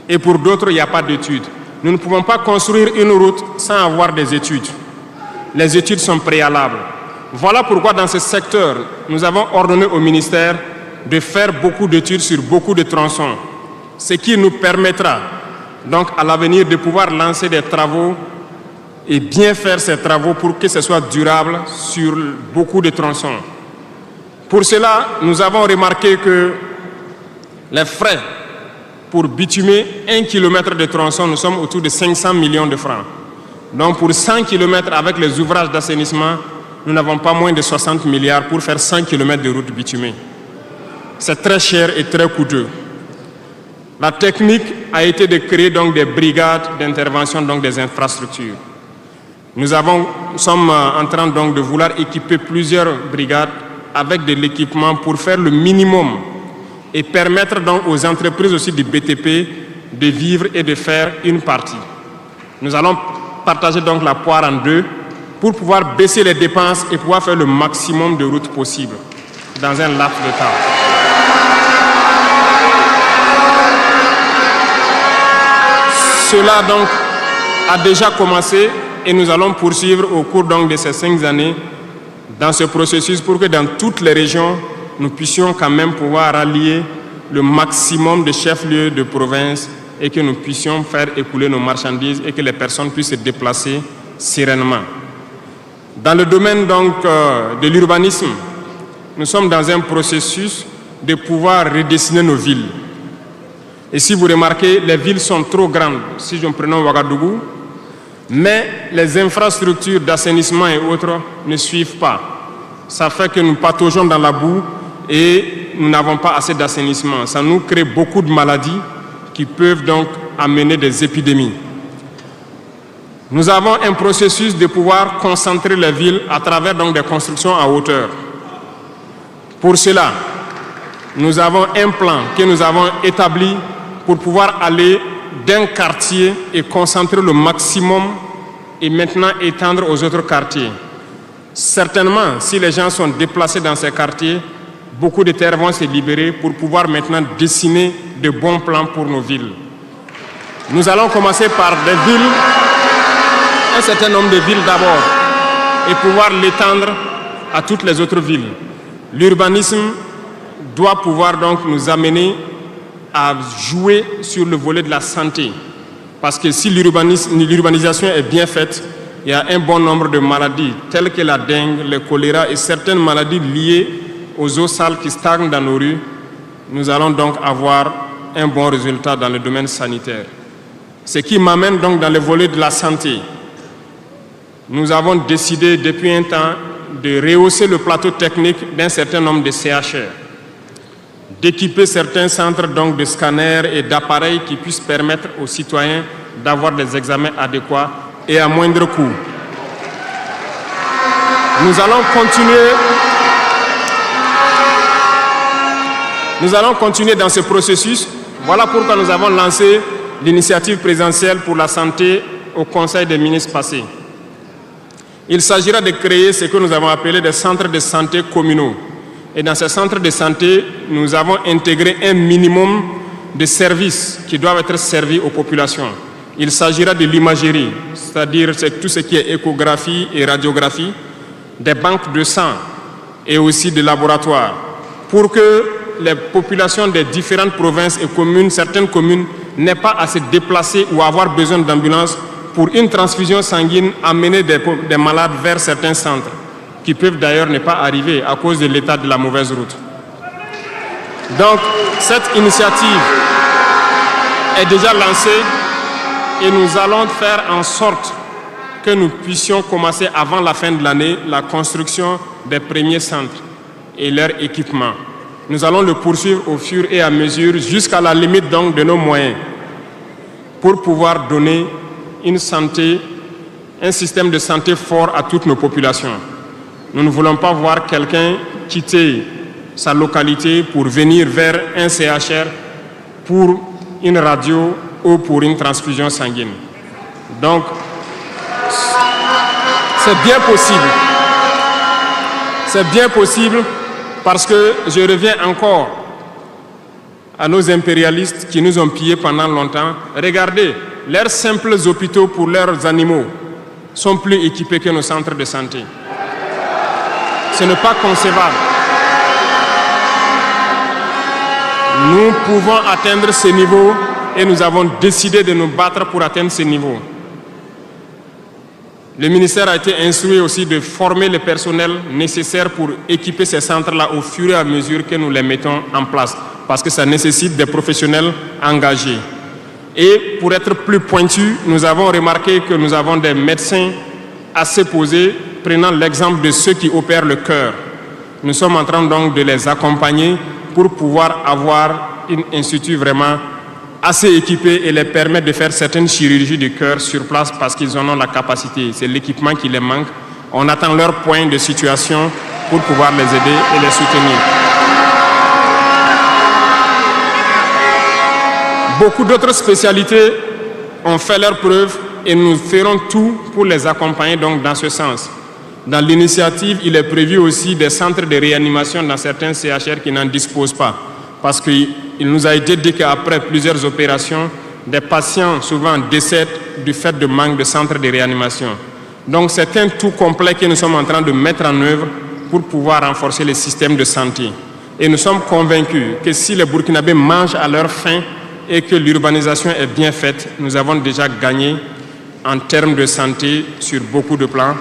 Et pour d'autres, il n'y a pas d'études. Nous ne pouvons pas construire une route sans avoir des études. Les études sont préalables. Voilà pourquoi dans ce secteur, nous avons ordonné au ministère de faire beaucoup d'études sur beaucoup de tronçons. Ce qui nous permettra donc à l'avenir de pouvoir lancer des travaux et bien faire ces travaux pour que ce soit durable sur beaucoup de tronçons. Pour cela, nous avons remarqué que les frais pour bitumer 1 km de tronçon, nous sommes autour de 500 millions de francs. Donc pour 100 km avec les ouvrages d'assainissement, nous n'avons pas moins de 60 milliards pour faire 100 km de route bitumée. C'est très cher et très coûteux. La technique a été de créer donc des brigades d'intervention, donc des infrastructures. Nous sommes en train donc de vouloir équiper plusieurs brigades avec de l'équipement pour faire le minimum et permettre donc aux entreprises aussi du BTP de vivre et de faire une partie. Nous allons partager donc la poire en deux pour pouvoir baisser les dépenses et pouvoir faire le maximum de routes possibles dans un laps de temps. Cela donc a déjà commencé et nous allons poursuivre au cours donc de ces 5 années dans ce processus pour que dans toutes les régions, nous puissions quand même pouvoir rallier le maximum de chefs-lieux de province et que nous puissions faire écouler nos marchandises et que les personnes puissent se déplacer sereinement. Dans le domaine donc de l'urbanisme, nous sommes dans un processus de pouvoir redessiner nos villes. Et si vous remarquez, les villes sont trop grandes, si je me prends Ouagadougou, mais les infrastructures d'assainissement et autres ne suivent pas. Ça fait que nous pataugeons dans la boue et nous n'avons pas assez d'assainissement. Ça nous crée beaucoup de maladies qui peuvent donc amener des épidémies. Nous avons un processus de pouvoir concentrer les villes à travers donc des constructions à hauteur. Pour cela, nous avons un plan que nous avons établi pour pouvoir aller d'un quartier et concentrer le maximum et maintenant étendre aux autres quartiers. Certainement, si les gens sont déplacés dans ces quartiers, beaucoup de terres vont se libérer pour pouvoir maintenant dessiner de bons plans pour nos villes. Nous allons commencer par des villes, un certain nombre de villes d'abord, et pouvoir l'étendre à toutes les autres villes. L'urbanisme doit pouvoir donc nous amener à jouer sur le volet de la santé. Parce que si l'urbanisation est bien faite, il y a un bon nombre de maladies telles que la dengue, le choléra et certaines maladies liées aux eaux sales qui stagnent dans nos rues. Nous allons donc avoir un bon résultat dans le domaine sanitaire. Ce qui m'amène donc dans le volet de la santé. Nous avons décidé depuis un temps de rehausser le plateau technique d'un certain nombre de CHR, d'équiper certains centres donc de scanners et d'appareils qui puissent permettre aux citoyens d'avoir des examens adéquats et à moindre coût. Nous allons continuer dans ce processus. Voilà pourquoi nous avons lancé l'initiative présidentielle pour la santé au Conseil des ministres passé. Il s'agira de créer ce que nous avons appelé des centres de santé communaux. Et dans ces centres de santé, nous avons intégré un minimum de services qui doivent être servis aux populations. Il s'agira de l'imagerie, c'est-à-dire tout ce qui est échographie et radiographie, des banques de sang et aussi des laboratoires, pour que les populations des différentes provinces et communes, certaines communes, n'aient pas à se déplacer ou avoir besoin d'ambulance pour une transfusion sanguine, amener des malades vers certains centres, qui peuvent d'ailleurs ne pas arriver à cause de l'état de la mauvaise route. Donc, cette initiative est déjà lancée et nous allons faire en sorte que nous puissions commencer avant la fin de l'année la construction des premiers centres et leur équipement. Nous allons le poursuivre au fur et à mesure jusqu'à la limite donc de nos moyens pour pouvoir donner une santé, un système de santé fort à toutes nos populations. Nous ne voulons pas voir quelqu'un quitter sa localité pour venir vers un CHR pour une radio ou pour une transfusion sanguine. Donc, c'est bien possible. C'est bien possible parce que je reviens encore à nos impérialistes qui nous ont pillés pendant longtemps. Regardez, leurs simples hôpitaux pour leurs animaux sont plus équipés que nos centres de santé. Ce n'est pas concevable. Nous pouvons atteindre ce niveau et nous avons décidé de nous battre pour atteindre ce niveau. Le ministère a été instruit aussi de former le personnel nécessaire pour équiper ces centres-là au fur et à mesure que nous les mettons en place, parce que ça nécessite des professionnels engagés. Et pour être plus pointu, nous avons remarqué que nous avons des médecins assez posés, prenant l'exemple de ceux qui opèrent le cœur. Nous sommes en train donc de les accompagner pour pouvoir avoir un institut vraiment assez équipé et les permettre de faire certaines chirurgies du cœur sur place parce qu'ils en ont la capacité. C'est l'équipement qui les manque. On attend leur point de situation pour pouvoir les aider et les soutenir. Beaucoup d'autres spécialités ont fait leurs preuves et nous ferons tout pour les accompagner donc dans ce sens. Dans l'initiative, il est prévu aussi des centres de réanimation dans certains CHR qui n'en disposent pas. Parce qu'il nous a été dit qu'après plusieurs opérations, des patients souvent décèdent du fait de manque de centres de réanimation. Donc c'est un tout complet que nous sommes en train de mettre en œuvre pour pouvoir renforcer le système de santé. Et nous sommes convaincus que si les Burkinabés mangent à leur faim et que l'urbanisation est bien faite, nous avons déjà gagné en termes de santé sur beaucoup de plans.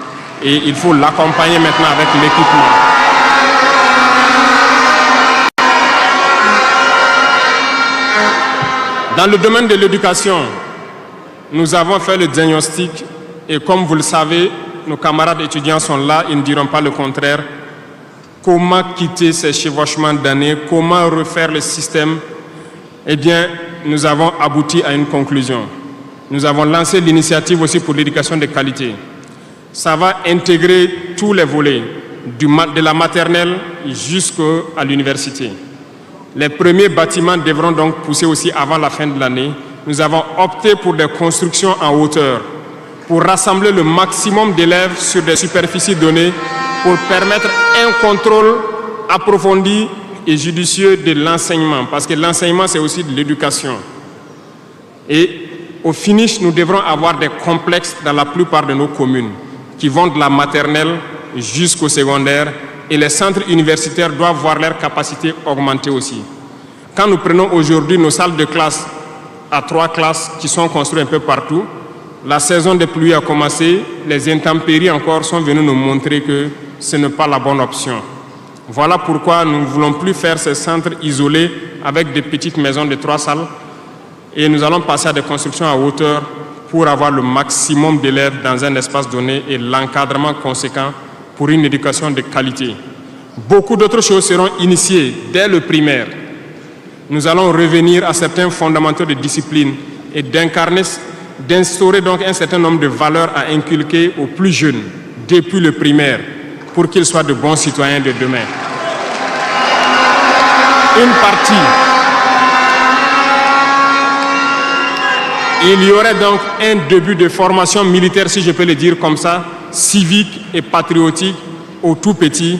Et il faut l'accompagner maintenant avec l'équipement. Dans le domaine de l'éducation, nous avons fait le diagnostic et comme vous le savez, nos camarades étudiants sont là, ils ne diront pas le contraire. Comment quitter ces chevauchements d'années, comment refaire le système? Eh bien, nous avons abouti à une conclusion. Nous avons lancé l'initiative aussi pour l'éducation de qualité. Ça va intégrer tous les volets, de la maternelle jusqu'à l'université. Les premiers bâtiments devront donc pousser aussi avant la fin de l'année. Nous avons opté pour des constructions en hauteur, pour rassembler le maximum d'élèves sur des superficies données, pour permettre un contrôle approfondi et judicieux de l'enseignement, parce que l'enseignement, c'est aussi de l'éducation. Et au finish, nous devrons avoir des complexes dans la plupart de nos communes, qui vont de la maternelle jusqu'au secondaire, et les centres universitaires doivent voir leur capacité augmenter aussi. Quand nous prenons aujourd'hui nos salles de classe à 3 classes qui sont construites un peu partout, la saison des pluies a commencé, les intempéries encore sont venues nous montrer que ce n'est pas la bonne option. Voilà pourquoi nous ne voulons plus faire ces centres isolés avec des petites maisons de 3 salles et nous allons passer à des constructions à hauteur pour avoir le maximum d'élèves dans un espace donné et l'encadrement conséquent pour une éducation de qualité. Beaucoup d'autres choses seront initiées dès le primaire. Nous allons revenir à certains fondamentaux de discipline et d'instaurer donc un certain nombre de valeurs à inculquer aux plus jeunes depuis le primaire pour qu'ils soient de bons citoyens de demain. Une partie. Il y aurait donc un début de formation militaire, si je peux le dire comme ça, civique et patriotique au tout petit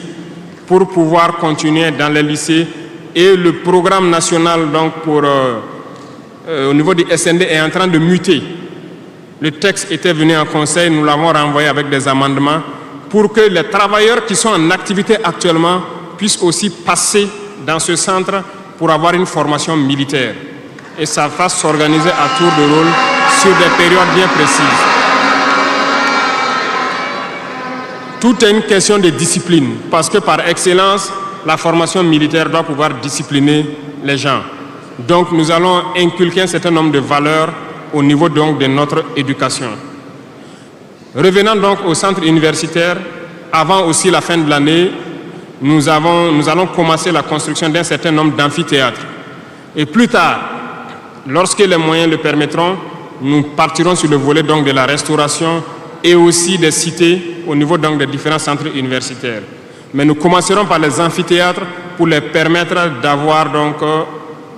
pour pouvoir continuer dans les lycées. Et le programme national donc au niveau du SND est en train de muter. Le texte était venu en conseil, nous l'avons renvoyé avec des amendements pour que les travailleurs qui sont en activité actuellement puissent aussi passer dans ce centre pour avoir une formation militaire. Et ça va s'organiser à tour de rôle sur des périodes bien précises. Tout est une question de discipline, parce que par excellence, la formation militaire doit pouvoir discipliner les gens. Donc nous allons inculquer un certain nombre de valeurs au niveau donc de notre éducation. Revenant donc au centre universitaire, avant aussi la fin de l'année, nous allons commencer la construction d'un certain nombre d'amphithéâtres. Et plus tard, lorsque les moyens le permettront, nous partirons sur le volet donc de la restauration et aussi des cités au niveau donc des différents centres universitaires. Mais nous commencerons par les amphithéâtres pour les permettre d'avoir donc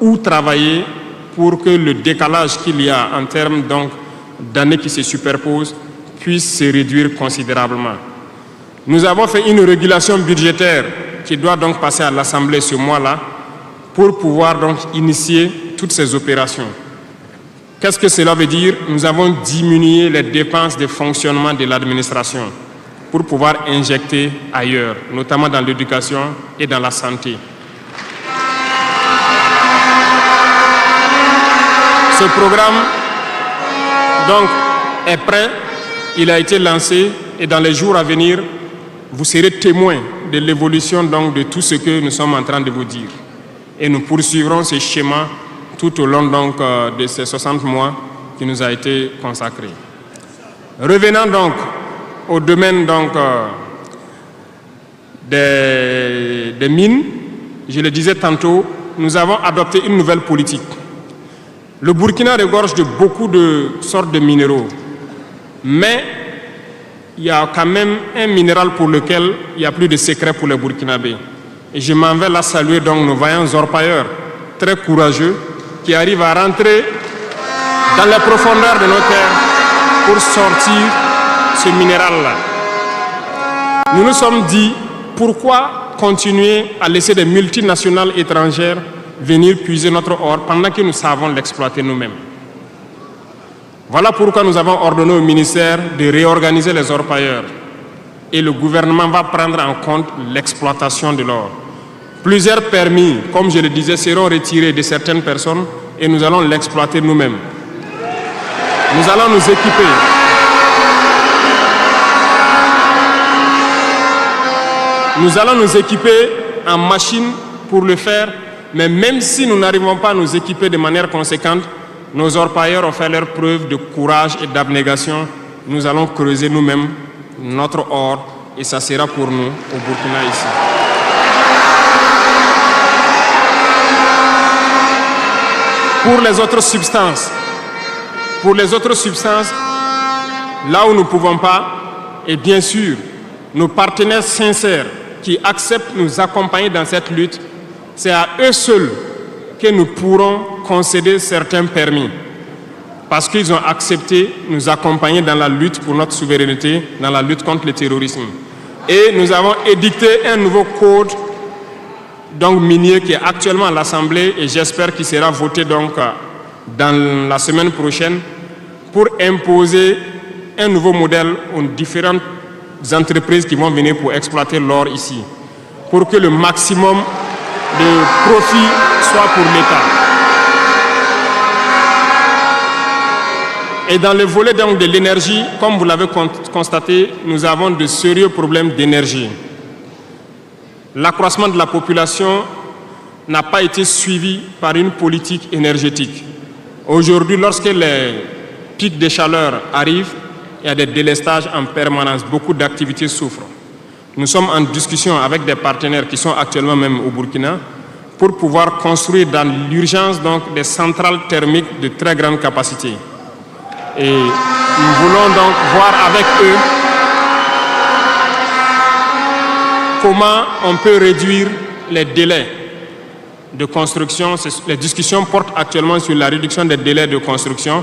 où travailler pour que le décalage qu'il y a en termes donc d'années qui se superposent puisse se réduire considérablement. Nous avons fait une régulation budgétaire qui doit donc passer à l'Assemblée ce mois-là pour pouvoir donc initier toutes ces opérations. Qu'est-ce que cela veut dire? Nous avons diminué les dépenses de fonctionnement de l'administration pour pouvoir injecter ailleurs, notamment dans l'éducation et dans la santé. Ce programme donc est prêt, il a été lancé et dans les jours à venir, vous serez témoins de l'évolution donc de tout ce que nous sommes en train de vous dire. Et nous poursuivrons ce schéma tout au long donc de ces 60 mois qui nous a été consacré. Revenant donc au domaine donc des mines, je le disais tantôt, nous avons adopté une nouvelle politique. Le Burkina regorge de beaucoup de sortes de minéraux, mais il y a quand même un minéral pour lequel il n'y a plus de secret pour les Burkinabés. Et je m'en vais là saluer donc nos vaillants orpailleurs, très courageux, qui arrivent à rentrer dans les profondeurs de nos terres pour sortir ce minéral-là. Nous nous sommes dit, pourquoi continuer à laisser des multinationales étrangères venir puiser notre or pendant que nous savons l'exploiter nous-mêmes? Voilà pourquoi nous avons ordonné au ministère de réorganiser les orpailleurs. Et le gouvernement va prendre en compte l'exploitation de l'or. Plusieurs permis, comme je le disais, seront retirés de certaines personnes et nous allons l'exploiter nous-mêmes. Nous allons nous équiper. Nous allons nous équiper en machines pour le faire, mais même si nous n'arrivons pas à nous équiper de manière conséquente, nos orpailleurs ont fait leur preuve de courage et d'abnégation. Nous allons creuser nous-mêmes notre or et ça sera pour nous au Burkina ici. Pour les autres substances, Pour les autres substances, là où nous ne pouvons pas, et bien sûr, nos partenaires sincères qui acceptent de nous accompagner dans cette lutte, c'est à eux seuls que nous pourrons concéder certains permis. Parce qu'ils ont accepté de nous accompagner dans la lutte pour notre souveraineté, dans la lutte contre le terrorisme. Et nous avons édicté un nouveau code donc, minier qui est actuellement à l'Assemblée et j'espère qu'il sera voté donc, dans la semaine prochaine pour imposer un nouveau modèle aux différentes entreprises qui vont venir pour exploiter l'or ici, pour que le maximum de profit soit pour l'État. Et dans le volet donc, de l'énergie, comme vous l'avez constaté, nous avons de sérieux problèmes d'énergie. L'accroissement de la population n'a pas été suivi par une politique énergétique. Aujourd'hui, lorsque les pics de chaleur arrivent, il y a des délestages en permanence, beaucoup d'activités souffrent. Nous sommes en discussion avec des partenaires qui sont actuellement même au Burkina pour pouvoir construire dans l'urgence donc des centrales thermiques de très grande capacité. Et nous voulons donc voir avec eux comment on peut réduire les délais de construction. Les discussions portent actuellement sur la réduction des délais de construction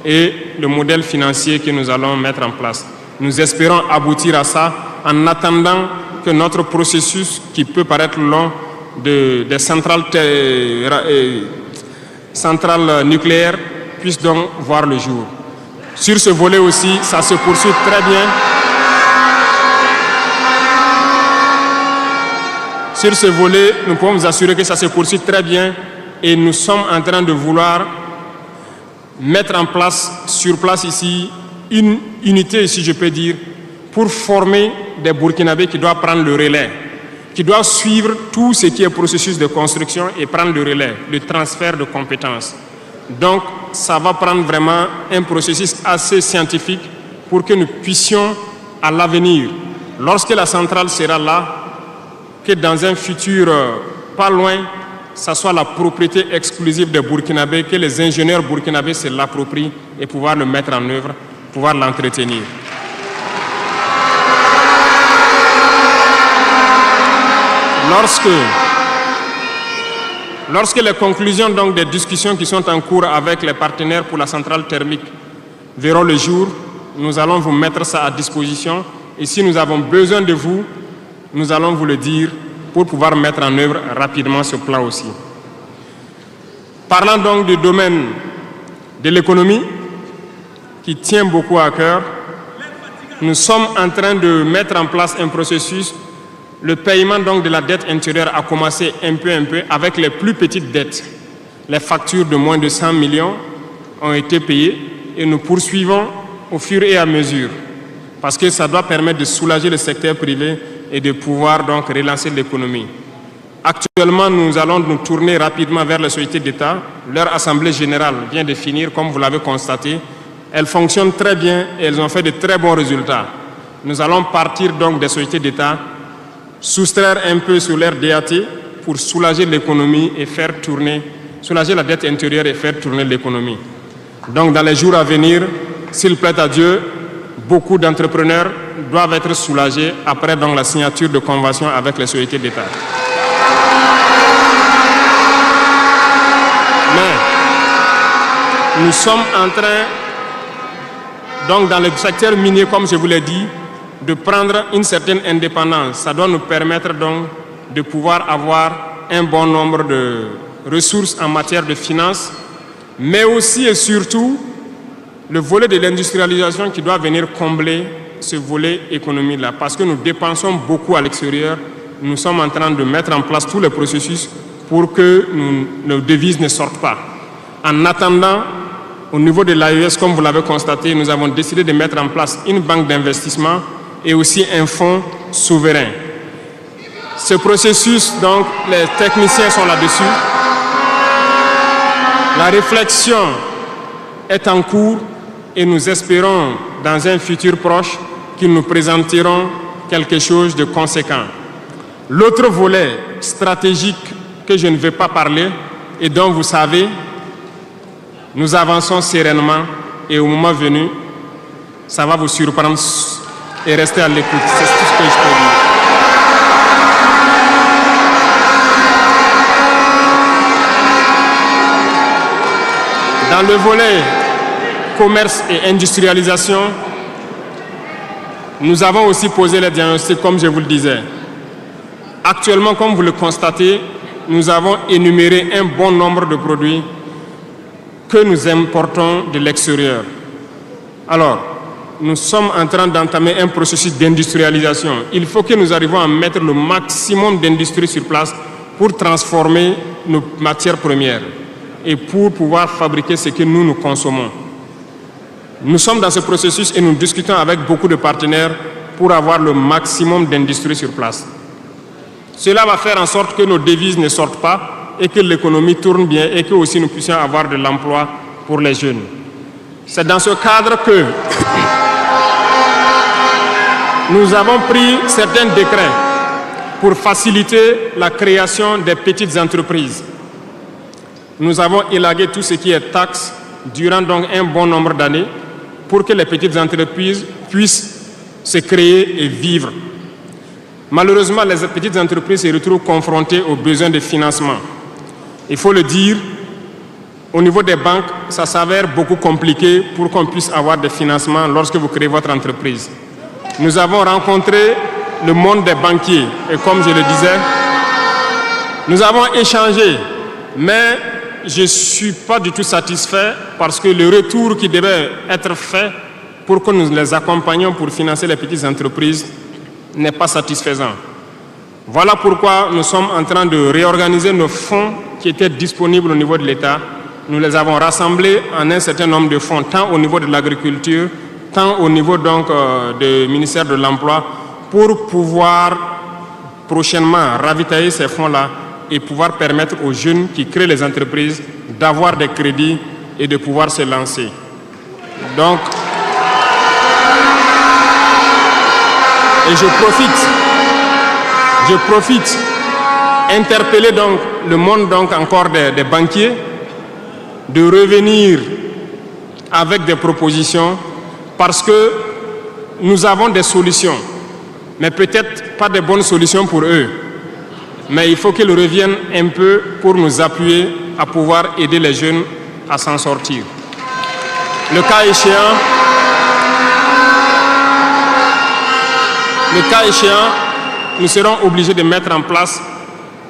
et le modèle financier que nous allons mettre en place. Nous espérons aboutir à ça en attendant que notre processus, qui peut paraître long, des centrales nucléaires, puisse donc voir le jour. Sur ce volet aussi, ça se poursuit très bien. Sur ce volet, nous pouvons vous assurer que ça se poursuit très bien et nous sommes en train de vouloir mettre en place, sur place ici, une unité, si je peux dire, pour former des Burkinabés qui doivent prendre le relais, qui doivent suivre tout ce qui est processus de construction et prendre le relais, le transfert de compétences. Donc, ça va prendre vraiment un processus assez scientifique pour que nous puissions, à l'avenir, lorsque la centrale sera là, que dans un futur pas loin, ça soit la propriété exclusive des Burkinabés, que les ingénieurs burkinabés se l'approprient et pouvoir le mettre en œuvre, pouvoir l'entretenir. Lorsque les conclusions donc, des discussions qui sont en cours avec les partenaires pour la centrale thermique verront le jour, nous allons vous mettre ça à disposition. Et si nous avons besoin de vous, nous allons vous le dire pour pouvoir mettre en œuvre rapidement ce plan aussi. Parlant donc du domaine de l'économie, qui tient beaucoup à cœur, nous sommes en train de mettre en place un processus. Le paiement donc, de la dette intérieure a commencé un peu avec les plus petites dettes. Les factures de moins de 100 millions ont été payées et nous poursuivons au fur et à mesure parce que ça doit permettre de soulager le secteur privé et de pouvoir donc relancer l'économie. Actuellement, nous allons nous tourner rapidement vers les sociétés d'État. Leur assemblée générale vient de finir, comme vous l'avez constaté. Elles fonctionnent très bien et elles ont fait de très bons résultats. Nous allons partir donc des sociétés d'État, soustraire un peu sur leur DAT pour soulager l'économie et faire tourner, soulager la dette intérieure et faire tourner l'économie. Donc dans les jours à venir, s'il plaît à Dieu, beaucoup d'entrepreneurs doivent être soulagés après donc, la signature de conventions avec les sociétés d'État. Mais nous sommes en train, donc dans le secteur minier, comme je vous l'ai dit, de prendre une certaine indépendance. Ça doit nous permettre donc de pouvoir avoir un bon nombre de ressources en matière de finances, mais aussi et surtout le volet de l'industrialisation qui doit venir combler ce volet économie-là, parce que nous dépensons beaucoup à l'extérieur. Nous sommes en train de mettre en place tous les processus pour que nos devises ne sortent pas. En attendant, au niveau de l'AES, comme vous l'avez constaté, nous avons décidé de mettre en place une banque d'investissement et aussi un fonds souverain. Ce processus, donc, les techniciens sont là-dessus. La réflexion est en cours et nous espérons, dans un futur proche, qu'ils nous présenteront quelque chose de conséquent. L'autre volet stratégique que je ne vais pas parler et dont vous savez, nous avançons sereinement et au moment venu, ça va vous surprendre et rester à l'écoute. C'est tout ce que je peux dire. Dans le volet commerce et industrialisation, nous avons aussi posé les diagnostics, comme je vous le disais. Actuellement, comme vous le constatez, nous avons énuméré un bon nombre de produits que nous importons de l'extérieur. Alors, nous sommes en train d'entamer un processus d'industrialisation. Il faut que nous arrivions à mettre le maximum d'industrie sur place pour transformer nos matières premières et pour pouvoir fabriquer ce que nous consommons. Nous sommes dans ce processus et nous discutons avec beaucoup de partenaires pour avoir le maximum d'industrie sur place. Cela va faire en sorte que nos devises ne sortent pas et que l'économie tourne bien et que aussi nous puissions avoir de l'emploi pour les jeunes. C'est dans ce cadre que nous avons pris certains décrets pour faciliter la création des petites entreprises. Nous avons élagué tout ce qui est taxes durant donc un bon nombre d'années pour que les petites entreprises puissent se créer et vivre. Malheureusement, les petites entreprises se retrouvent confrontées aux besoins de financement. Il faut le dire, au niveau des banques, ça s'avère beaucoup compliqué pour qu'on puisse avoir des financements lorsque vous créez votre entreprise. Nous avons rencontré le monde des banquiers et comme je le disais, nous avons échangé, mais je ne suis pas du tout satisfait parce que le retour qui devait être fait pour que nous les accompagnions pour financer les petites entreprises n'est pas satisfaisant. Voilà pourquoi nous sommes en train de réorganiser nos fonds qui étaient disponibles au niveau de l'État. Nous les avons rassemblés en un certain nombre de fonds, tant au niveau de l'agriculture, tant au niveau donc du ministère de l'Emploi, pour pouvoir prochainement ravitailler ces fonds-là et pouvoir permettre aux jeunes qui créent les entreprises d'avoir des crédits et de pouvoir se lancer. Donc, et je profite interpeller donc le monde donc encore des banquiers de revenir avec des propositions parce que nous avons des solutions, mais peut-être pas de bonnes solutions pour eux. Mais il faut qu'ils reviennent un peu pour nous appuyer à pouvoir aider les jeunes à s'en sortir. Le cas échéant, nous serons obligés de mettre en place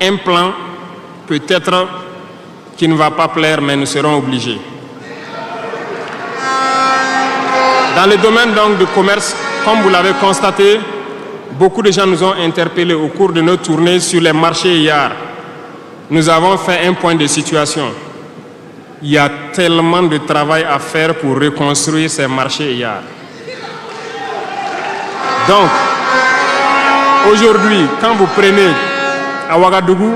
un plan, peut-être qui ne va pas plaire, mais nous serons obligés. Dans le domaine donc du commerce, comme vous l'avez constaté, beaucoup de gens nous ont interpellés au cours de nos tournées sur les marchés hier. Nous avons fait un point de situation. Il y a tellement de travail à faire pour reconstruire ces marchés hier. Donc, aujourd'hui, quand vous prenez à Ouagadougou,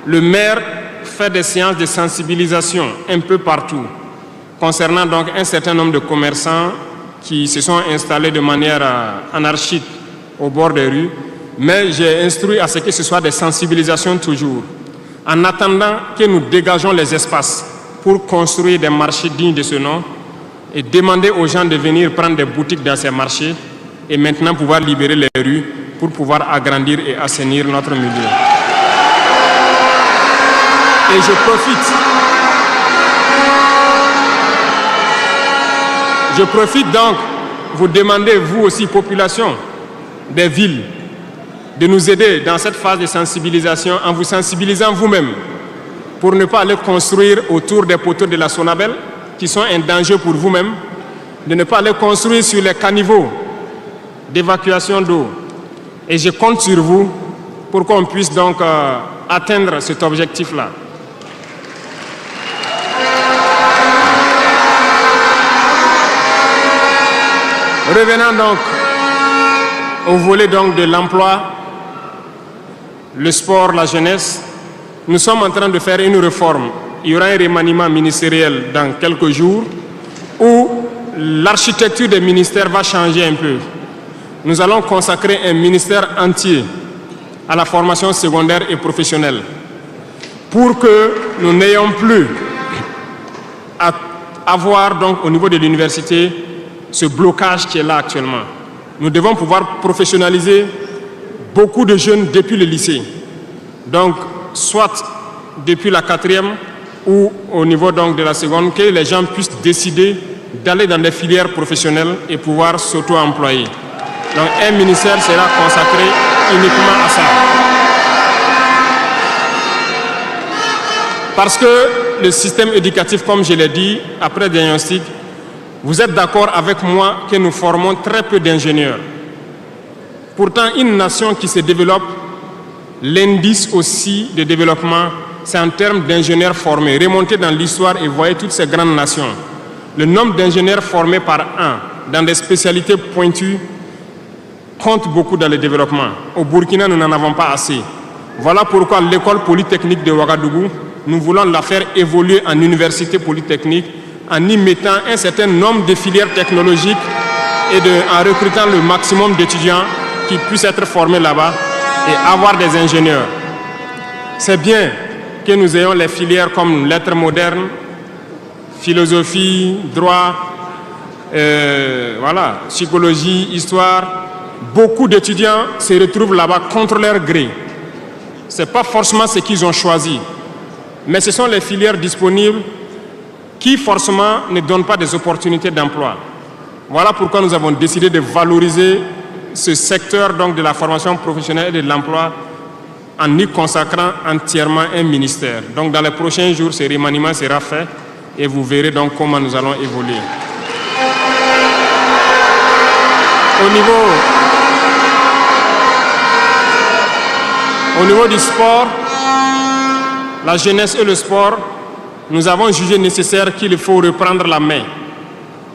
le maire fait des séances de sensibilisation un peu partout, concernant donc un certain nombre de commerçants qui se sont installés de manière anarchique au bord des rues, mais j'ai instruit à ce que ce soit des sensibilisations toujours, en attendant que nous dégageons les espaces pour construire des marchés dignes de ce nom et demander aux gens de venir prendre des boutiques dans ces marchés et maintenant pouvoir libérer les rues pour pouvoir agrandir et assainir notre milieu. Et je profite donc vous demander, vous aussi, population des villes, de nous aider dans cette phase de sensibilisation en vous sensibilisant vous-même pour ne pas aller construire autour des poteaux de la Sonabel qui sont un danger pour vous-même, de ne pas aller construire sur les caniveaux d'évacuation d'eau. Et je compte sur vous pour qu'on puisse donc atteindre cet objectif-là. Revenons donc au volet donc de l'emploi, le sport, la jeunesse. Nous sommes en train de faire une réforme. Il y aura un remaniement ministériel dans quelques jours où l'architecture des ministères va changer un peu. Nous allons consacrer un ministère entier à la formation secondaire et professionnelle pour que nous n'ayons plus à avoir donc au niveau de l'université ce blocage qui est là actuellement. Nous devons pouvoir professionnaliser beaucoup de jeunes depuis le lycée. Donc, soit depuis la 4e ou au niveau donc de la seconde, que les gens puissent décider d'aller dans des filières professionnelles et pouvoir s'auto-employer. Donc, un ministère sera consacré uniquement à ça. Parce que le système éducatif, comme je l'ai dit, après diagnostic, vous êtes d'accord avec moi que nous formons très peu d'ingénieurs. Pourtant, une nation qui se développe, l'indice aussi de développement, c'est en termes d'ingénieurs formés. Remontez dans l'histoire et voyez toutes ces grandes nations. Le nombre d'ingénieurs formés par an dans des spécialités pointues compte beaucoup dans le développement. Au Burkina, nous n'en avons pas assez. Voilà pourquoi l'école polytechnique de Ouagadougou, nous voulons la faire évoluer en université polytechnique en y mettant un certain nombre de filières technologiques et en recrutant le maximum d'étudiants qui puissent être formés là-bas et avoir des ingénieurs. C'est bien que nous ayons les filières comme lettres modernes, philosophie, droit, voilà, psychologie, histoire. Beaucoup d'étudiants se retrouvent là-bas contre leur gré. Ce n'est pas forcément ce qu'ils ont choisi, mais ce sont les filières disponibles qui forcément ne donnent pas des opportunités d'emploi. Voilà pourquoi nous avons décidé de valoriser ce secteur donc, de la formation professionnelle et de l'emploi en y consacrant entièrement un ministère. Donc dans les prochains jours, ce remaniement sera fait et vous verrez donc comment nous allons évoluer. Au niveau du sport, la jeunesse et le sport, nous avons jugé nécessaire qu'il faut reprendre la main.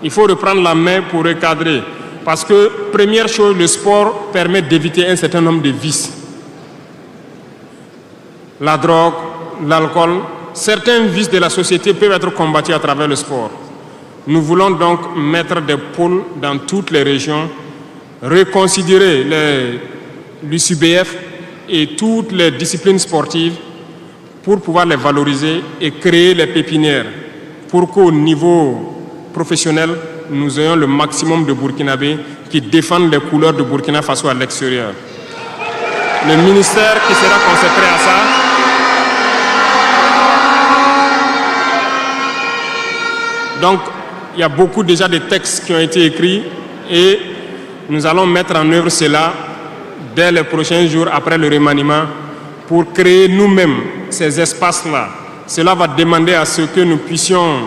Il faut reprendre la main pour recadrer. Parce que, première chose, le sport permet d'éviter un certain nombre de vices. La drogue, l'alcool, certains vices de la société peuvent être combattus à travers le sport. Nous voulons donc mettre des pôles dans toutes les régions, reconsidérer l'UCBF et toutes les disciplines sportives pour pouvoir les valoriser et créer les pépinières pour qu'au niveau professionnel, nous ayons le maximum de Burkinabés qui défendent les couleurs de Burkina Faso à l'extérieur. Le ministère qui sera consacré à ça donc, il y a beaucoup déjà de textes qui ont été écrits et nous allons mettre en œuvre cela dès les prochains jours après le remaniement pour créer nous-mêmes ces espaces-là. Cela va demander à ce que nous puissions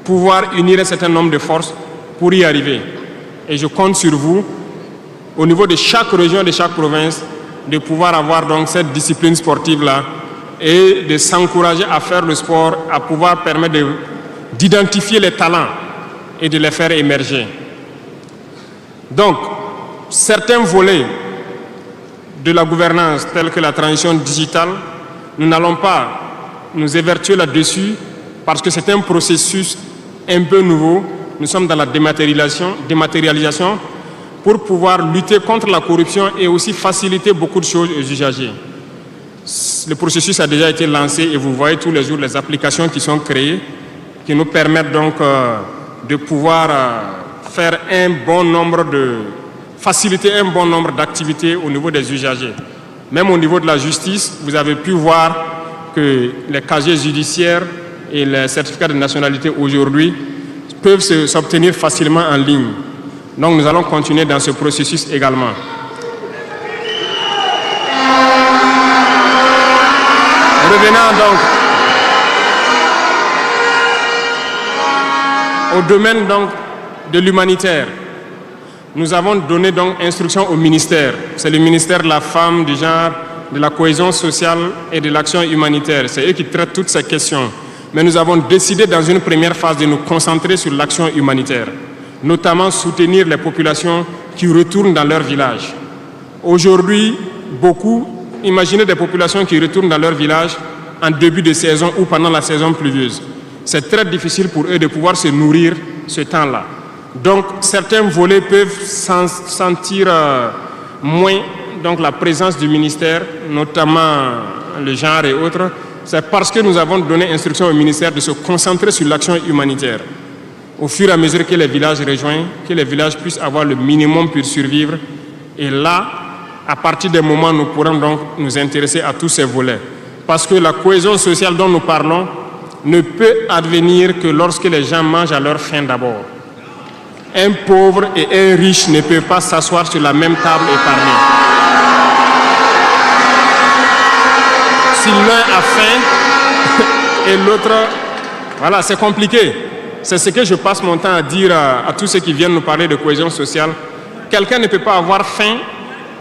pouvoir unir un certain nombre de forces pour y arriver. Et je compte sur vous, au niveau de chaque région, de chaque province, de pouvoir avoir donc cette discipline sportive-là et de s'encourager à faire le sport, à pouvoir permettre d'identifier les talents et de les faire émerger. Donc, certains volets de la gouvernance, tels que la transition digitale, nous n'allons pas nous évertuer là-dessus parce que c'est un processus un peu nouveau. Nous sommes dans la dématérialisation pour pouvoir lutter contre la corruption et aussi faciliter beaucoup de choses aux usagers. Le processus a déjà été lancé et vous voyez tous les jours les applications qui sont créées qui nous permettent donc de pouvoir faire faciliter un bon nombre d'activités au niveau des usagers. Même au niveau de la justice, vous avez pu voir que les casiers judiciaires et les certificats de nationalité aujourd'hui peuvent s'obtenir facilement en ligne. Donc nous allons continuer dans ce processus également. Revenant donc au domaine donc de l'humanitaire, nous avons donné donc instruction au ministère. C'est le ministère de la Femme, du Genre, de la Cohésion sociale et de l'action humanitaire. C'est eux qui traitent toutes ces questions. Mais nous avons décidé dans une première phase de nous concentrer sur l'action humanitaire, notamment soutenir les populations qui retournent dans leur village. Aujourd'hui, imaginez des populations qui retournent dans leur village en début de saison ou pendant la saison pluvieuse. C'est très difficile pour eux de pouvoir se nourrir ce temps-là. Donc, certains volets peuvent sentir moins donc, la présence du ministère, notamment le genre et autres. c'est parce que nous avons donné instruction au ministère de se concentrer sur l'action humanitaire. Au fur et à mesure que les villages rejoignent, que les villages puissent avoir le minimum pour survivre. Et là, à partir des moments, nous pourrons donc nous intéresser à tous ces volets. Parce que la cohésion sociale dont nous parlons ne peut advenir que lorsque les gens mangent à leur faim d'abord. Un pauvre et un riche ne peuvent pas s'asseoir sur la même table et parler. Si l'un a faim et l'autre... Voilà, c'est compliqué. C'est ce que je passe mon temps à dire à tous ceux qui viennent nous parler de cohésion sociale. Quelqu'un ne peut pas avoir faim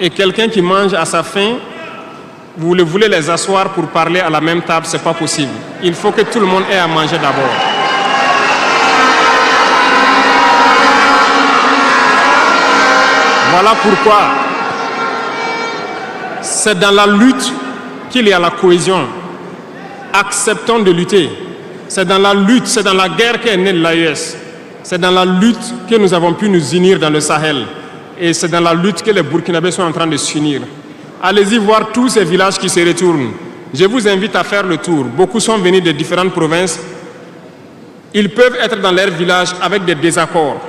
et quelqu'un qui mange à sa faim, vous voulez les asseoir pour parler à la même table, ce n'est pas possible. Il faut que tout le monde ait à manger d'abord. Voilà pourquoi c'est dans la lutte qu'il y a la cohésion. Acceptons de lutter. C'est dans la lutte, c'est dans la guerre qu'est née l'AES. C'est dans la lutte que nous avons pu nous unir dans le Sahel. Et c'est dans la lutte que les Burkinabés sont en train de s'unir. Allez-y voir tous ces villages qui se retournent. Je vous invite à faire le tour. Beaucoup sont venus de différentes provinces. Ils peuvent être dans leur village avec des désaccords.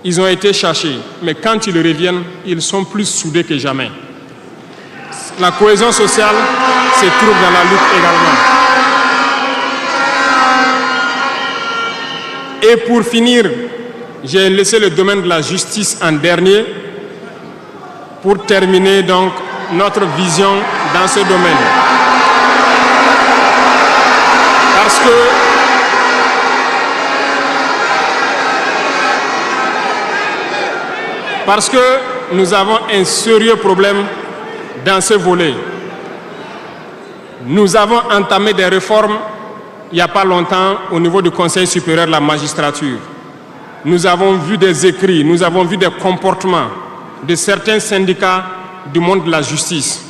Ils ont été cherchés. Mais quand ils reviennent, ils sont plus soudés que jamais. La cohésion sociale se trouve dans la lutte également. Et pour finir, j'ai laissé le domaine de la justice en dernier pour terminer donc notre vision dans ce domaine. Parce que nous avons un sérieux problème dans ce volet. Nous avons entamé des réformes il n'y a pas longtemps au niveau du Conseil supérieur de la magistrature. Nous avons vu des écrits, nous avons vu des comportements de certains syndicats du monde de la justice.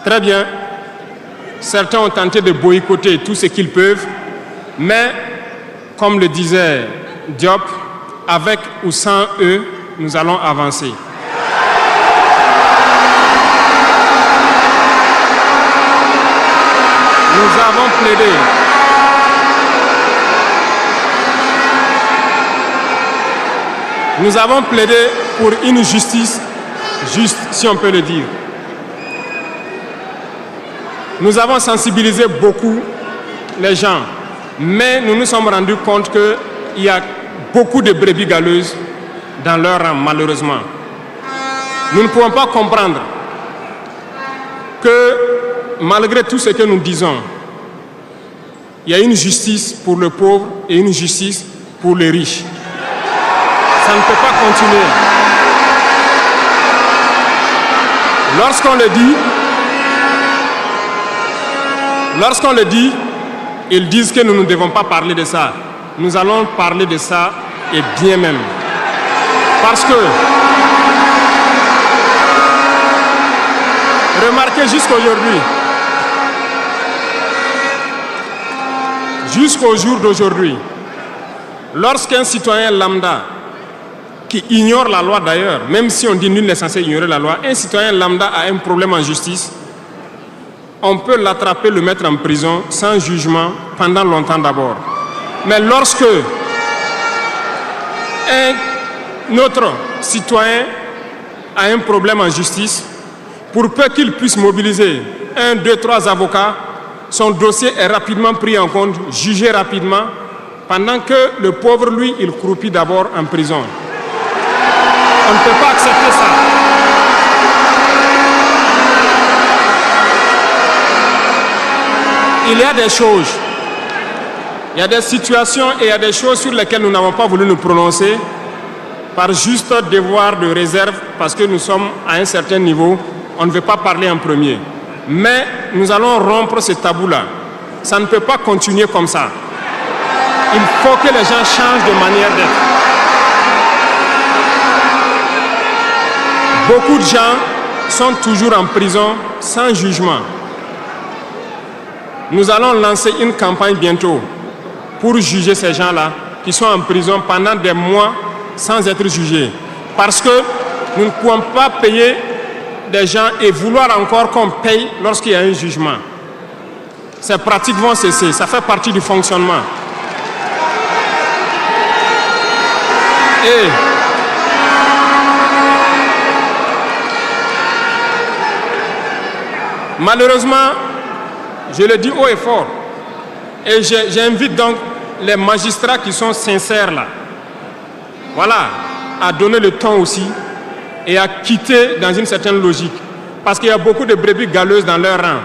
Très bien, certains ont tenté de boycotter tout ce qu'ils peuvent, mais comme le disait Diop, avec ou sans eux, nous allons avancer. Nous avons plaidé. Nous avons plaidé pour une justice juste, si on peut le dire. Nous avons sensibilisé beaucoup les gens, mais nous nous sommes rendus compte qu'il y a beaucoup de brebis galeuses dans leur rang, malheureusement. Nous ne pouvons pas comprendre que, malgré tout ce que nous disons, il y a une justice pour le pauvre et une justice pour les riches. Ça ne peut pas continuer. Lorsqu'on le dit, ils disent que nous ne devons pas parler de ça. Nous allons parler de ça et bien même. Parce que, remarquez jusqu'au jour d'aujourd'hui, lorsqu'un citoyen lambda, qui ignore la loi d'ailleurs, même si on dit nul n'est censé ignorer la loi, un citoyen lambda a un problème en justice, on peut l'attraper, le mettre en prison sans jugement pendant longtemps d'abord. Mais lorsque un autre citoyen a un problème en justice, pour peu qu'il puisse mobiliser 1, 2, 3 avocats, son dossier est rapidement pris en compte, jugé rapidement, pendant que le pauvre, lui, il croupit d'abord en prison. On ne peut pas accepter ça. Il y a des choses, il y a des situations et il y a des choses sur lesquelles nous n'avons pas voulu nous prononcer par juste devoir de réserve parce que nous sommes à un certain niveau, on ne veut pas parler en premier. Mais nous allons rompre ce tabou-là. Ça ne peut pas continuer comme ça. Il faut que les gens changent de manière d'être. Beaucoup de gens sont toujours en prison sans jugement. Nous allons lancer une campagne bientôt pour juger ces gens-là qui sont en prison pendant des mois sans être jugés. Parce que nous ne pouvons pas payer des gens et vouloir encore qu'on paye lorsqu'il y a un jugement. ces pratiques vont cesser. Ça fait partie du fonctionnement. Et malheureusement, je le dis haut et fort, et j'invite donc les magistrats qui sont sincères là, voilà, à donner le ton aussi et à quitter dans une certaine logique. Parce qu'il y a beaucoup de brebis galeuses dans leur rang.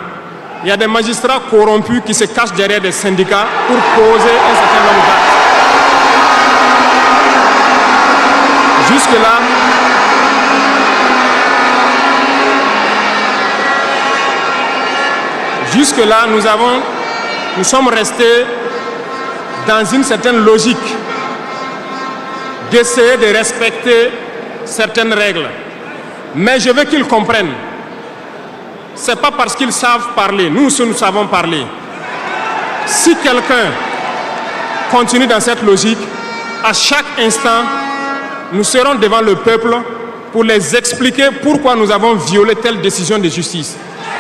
Il y a des magistrats corrompus qui se cachent derrière des syndicats pour poser un certain nombre d'actes. Jusque-là, nous sommes restés dans une certaine logique d'essayer de respecter certaines règles. Mais je veux qu'ils comprennent. Ce n'est pas parce qu'ils savent parler. Nous savons parler. Si quelqu'un continue dans cette logique, à chaque instant, nous serons devant le peuple pour les expliquer pourquoi nous avons violé telle décision de justice.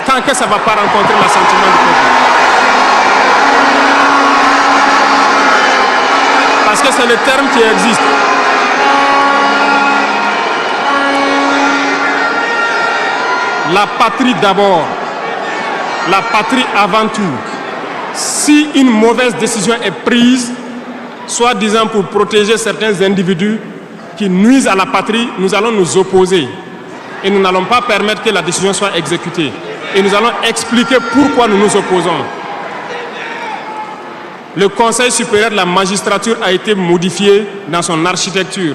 Tant que ça ne va pas rencontrer l'assentiment du peuple. Parce que c'est le terme qui existe. La patrie d'abord, la patrie avant tout. Si une mauvaise décision est prise, soi-disant pour protéger certains individus qui nuisent à la patrie, nous allons nous opposer. Et nous n'allons pas permettre que la décision soit exécutée. Et nous allons expliquer pourquoi nous nous opposons. Le Conseil supérieur de la magistrature a été modifié dans son architecture.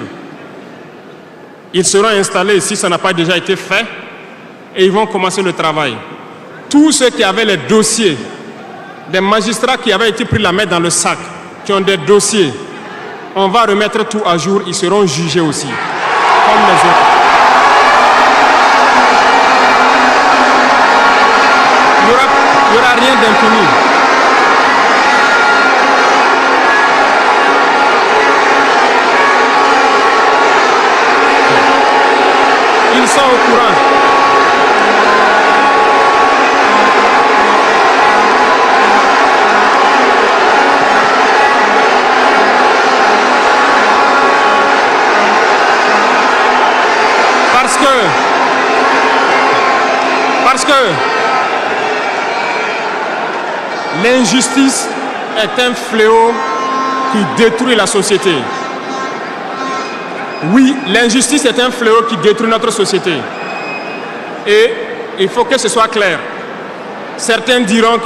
Ils seront installés, si ça n'a pas déjà été fait, et ils vont commencer le travail. Tous ceux qui avaient les dossiers, des magistrats qui avaient été pris la main dans le sac, qui ont des dossiers, on va remettre tout à jour, ils seront jugés aussi, comme les autres. Il n'y aura rien d'impuni. Ils sont au courant. Parce que l'injustice est un fléau qui détruit la société. Oui, l'injustice est un fléau qui détruit notre société. Et il faut que ce soit clair. Certains diront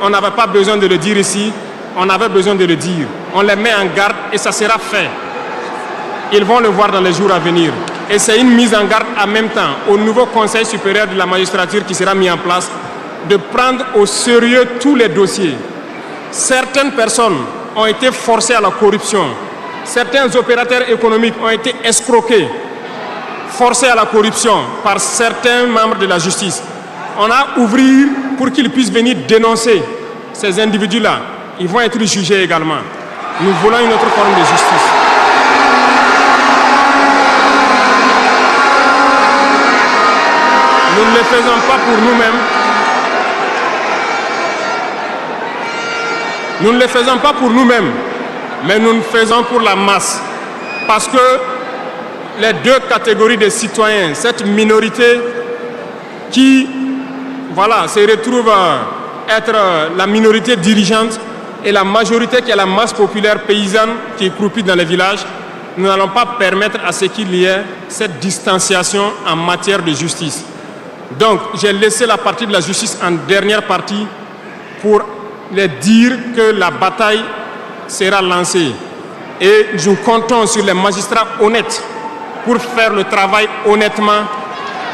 qu'on n'avait pas besoin de le dire ici, on avait besoin de le dire. On les met en garde et ça sera fait. Ils vont le voir dans les jours à venir. Et c'est une mise en garde en même temps au nouveau Conseil supérieur de la magistrature qui sera mis en place de prendre au sérieux tous les dossiers. Certaines personnes ont été forcées à la corruption. Certains opérateurs économiques ont été escroqués, forcés à la corruption par certains membres de la justice. On a ouvert pour qu'ils puissent venir dénoncer ces individus-là. Ils vont être jugés également. Nous voulons une autre forme de justice. Nous ne le faisons pas pour nous-mêmes. Nous ne le faisons pas pour nous-mêmes, mais nous le faisons pour la masse. Parce que les deux catégories de citoyens, cette minorité qui se retrouve être la minorité dirigeante et la majorité qui est la masse populaire paysanne qui est croupie dans les villages, nous n'allons pas permettre à ce qu'il y ait cette distanciation en matière de justice. Donc, j'ai laissé la partie de la justice en dernière partie pour les dire que la bataille sera lancée. Et nous comptons sur les magistrats honnêtes pour faire le travail honnêtement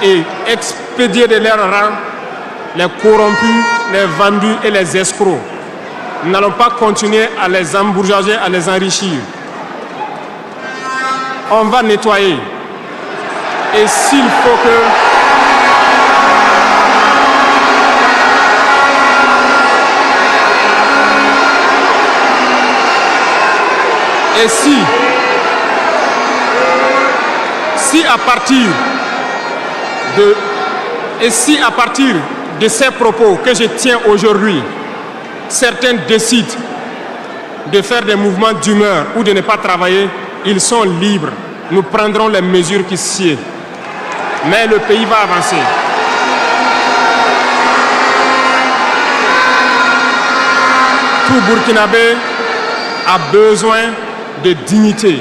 et expédier de leur rang les corrompus, les vendus et les escrocs. Nous n'allons pas continuer à les embourgeoiser, à les enrichir. On va nettoyer. Et s'il faut que... Et si à partir de ces propos que je tiens aujourd'hui, certains décident de faire des mouvements d'humeur ou de ne pas travailler, ils sont libres. Nous prendrons les mesures qui sied. Mais le pays va avancer. Tout Burkinabé a besoin de dignité.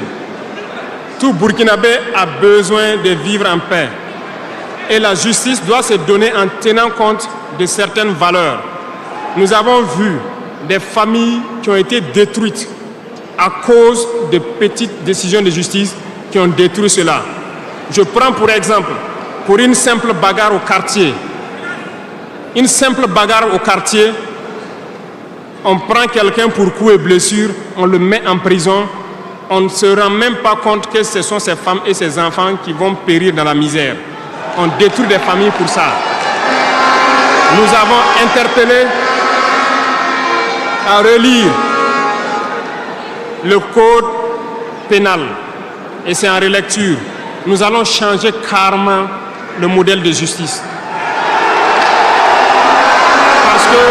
Tout Burkinabé a besoin de vivre en paix. Et la justice doit se donner en tenant compte de certaines valeurs. Nous avons vu des familles qui ont été détruites à cause de petites décisions de justice qui ont détruit cela. Je prends pour exemple, pour une simple bagarre au quartier. Une simple bagarre au quartier, on prend quelqu'un pour coup et blessure, on le met en prison, on ne se rend même pas compte que ce sont ces femmes et ces enfants qui vont périr dans la misère. On détruit des familles pour ça. Nous avons interpellé à relire le code pénal et c'est en relecture. Nous allons changer carrément le modèle de justice. Parce que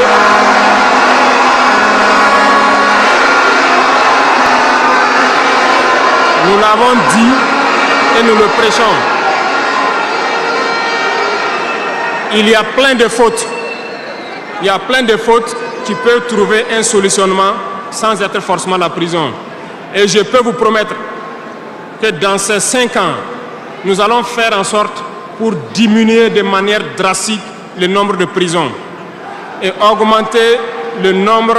nous l'avons dit et nous le prêchons. Il y a plein de fautes. Il y a plein de fautes qui peuvent trouver un solutionnement sans être forcément la prison. Et je peux vous promettre que dans ces 5 ans, nous allons faire en sorte pour diminuer de manière drastique le nombre de prisons et augmenter le nombre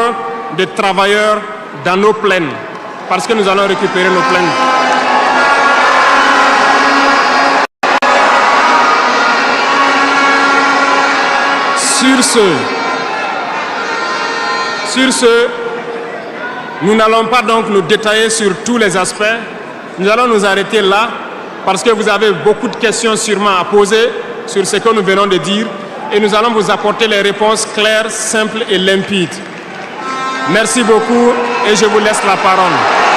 de travailleurs dans nos plaines, parce que nous allons récupérer nos plaines. Sur ce, nous n'allons pas donc nous détailler sur tous les aspects. Nous allons nous arrêter là parce que vous avez beaucoup de questions sûrement à poser sur ce que nous venons de dire et nous allons vous apporter les réponses claires, simples et limpides. Merci beaucoup et je vous laisse la parole.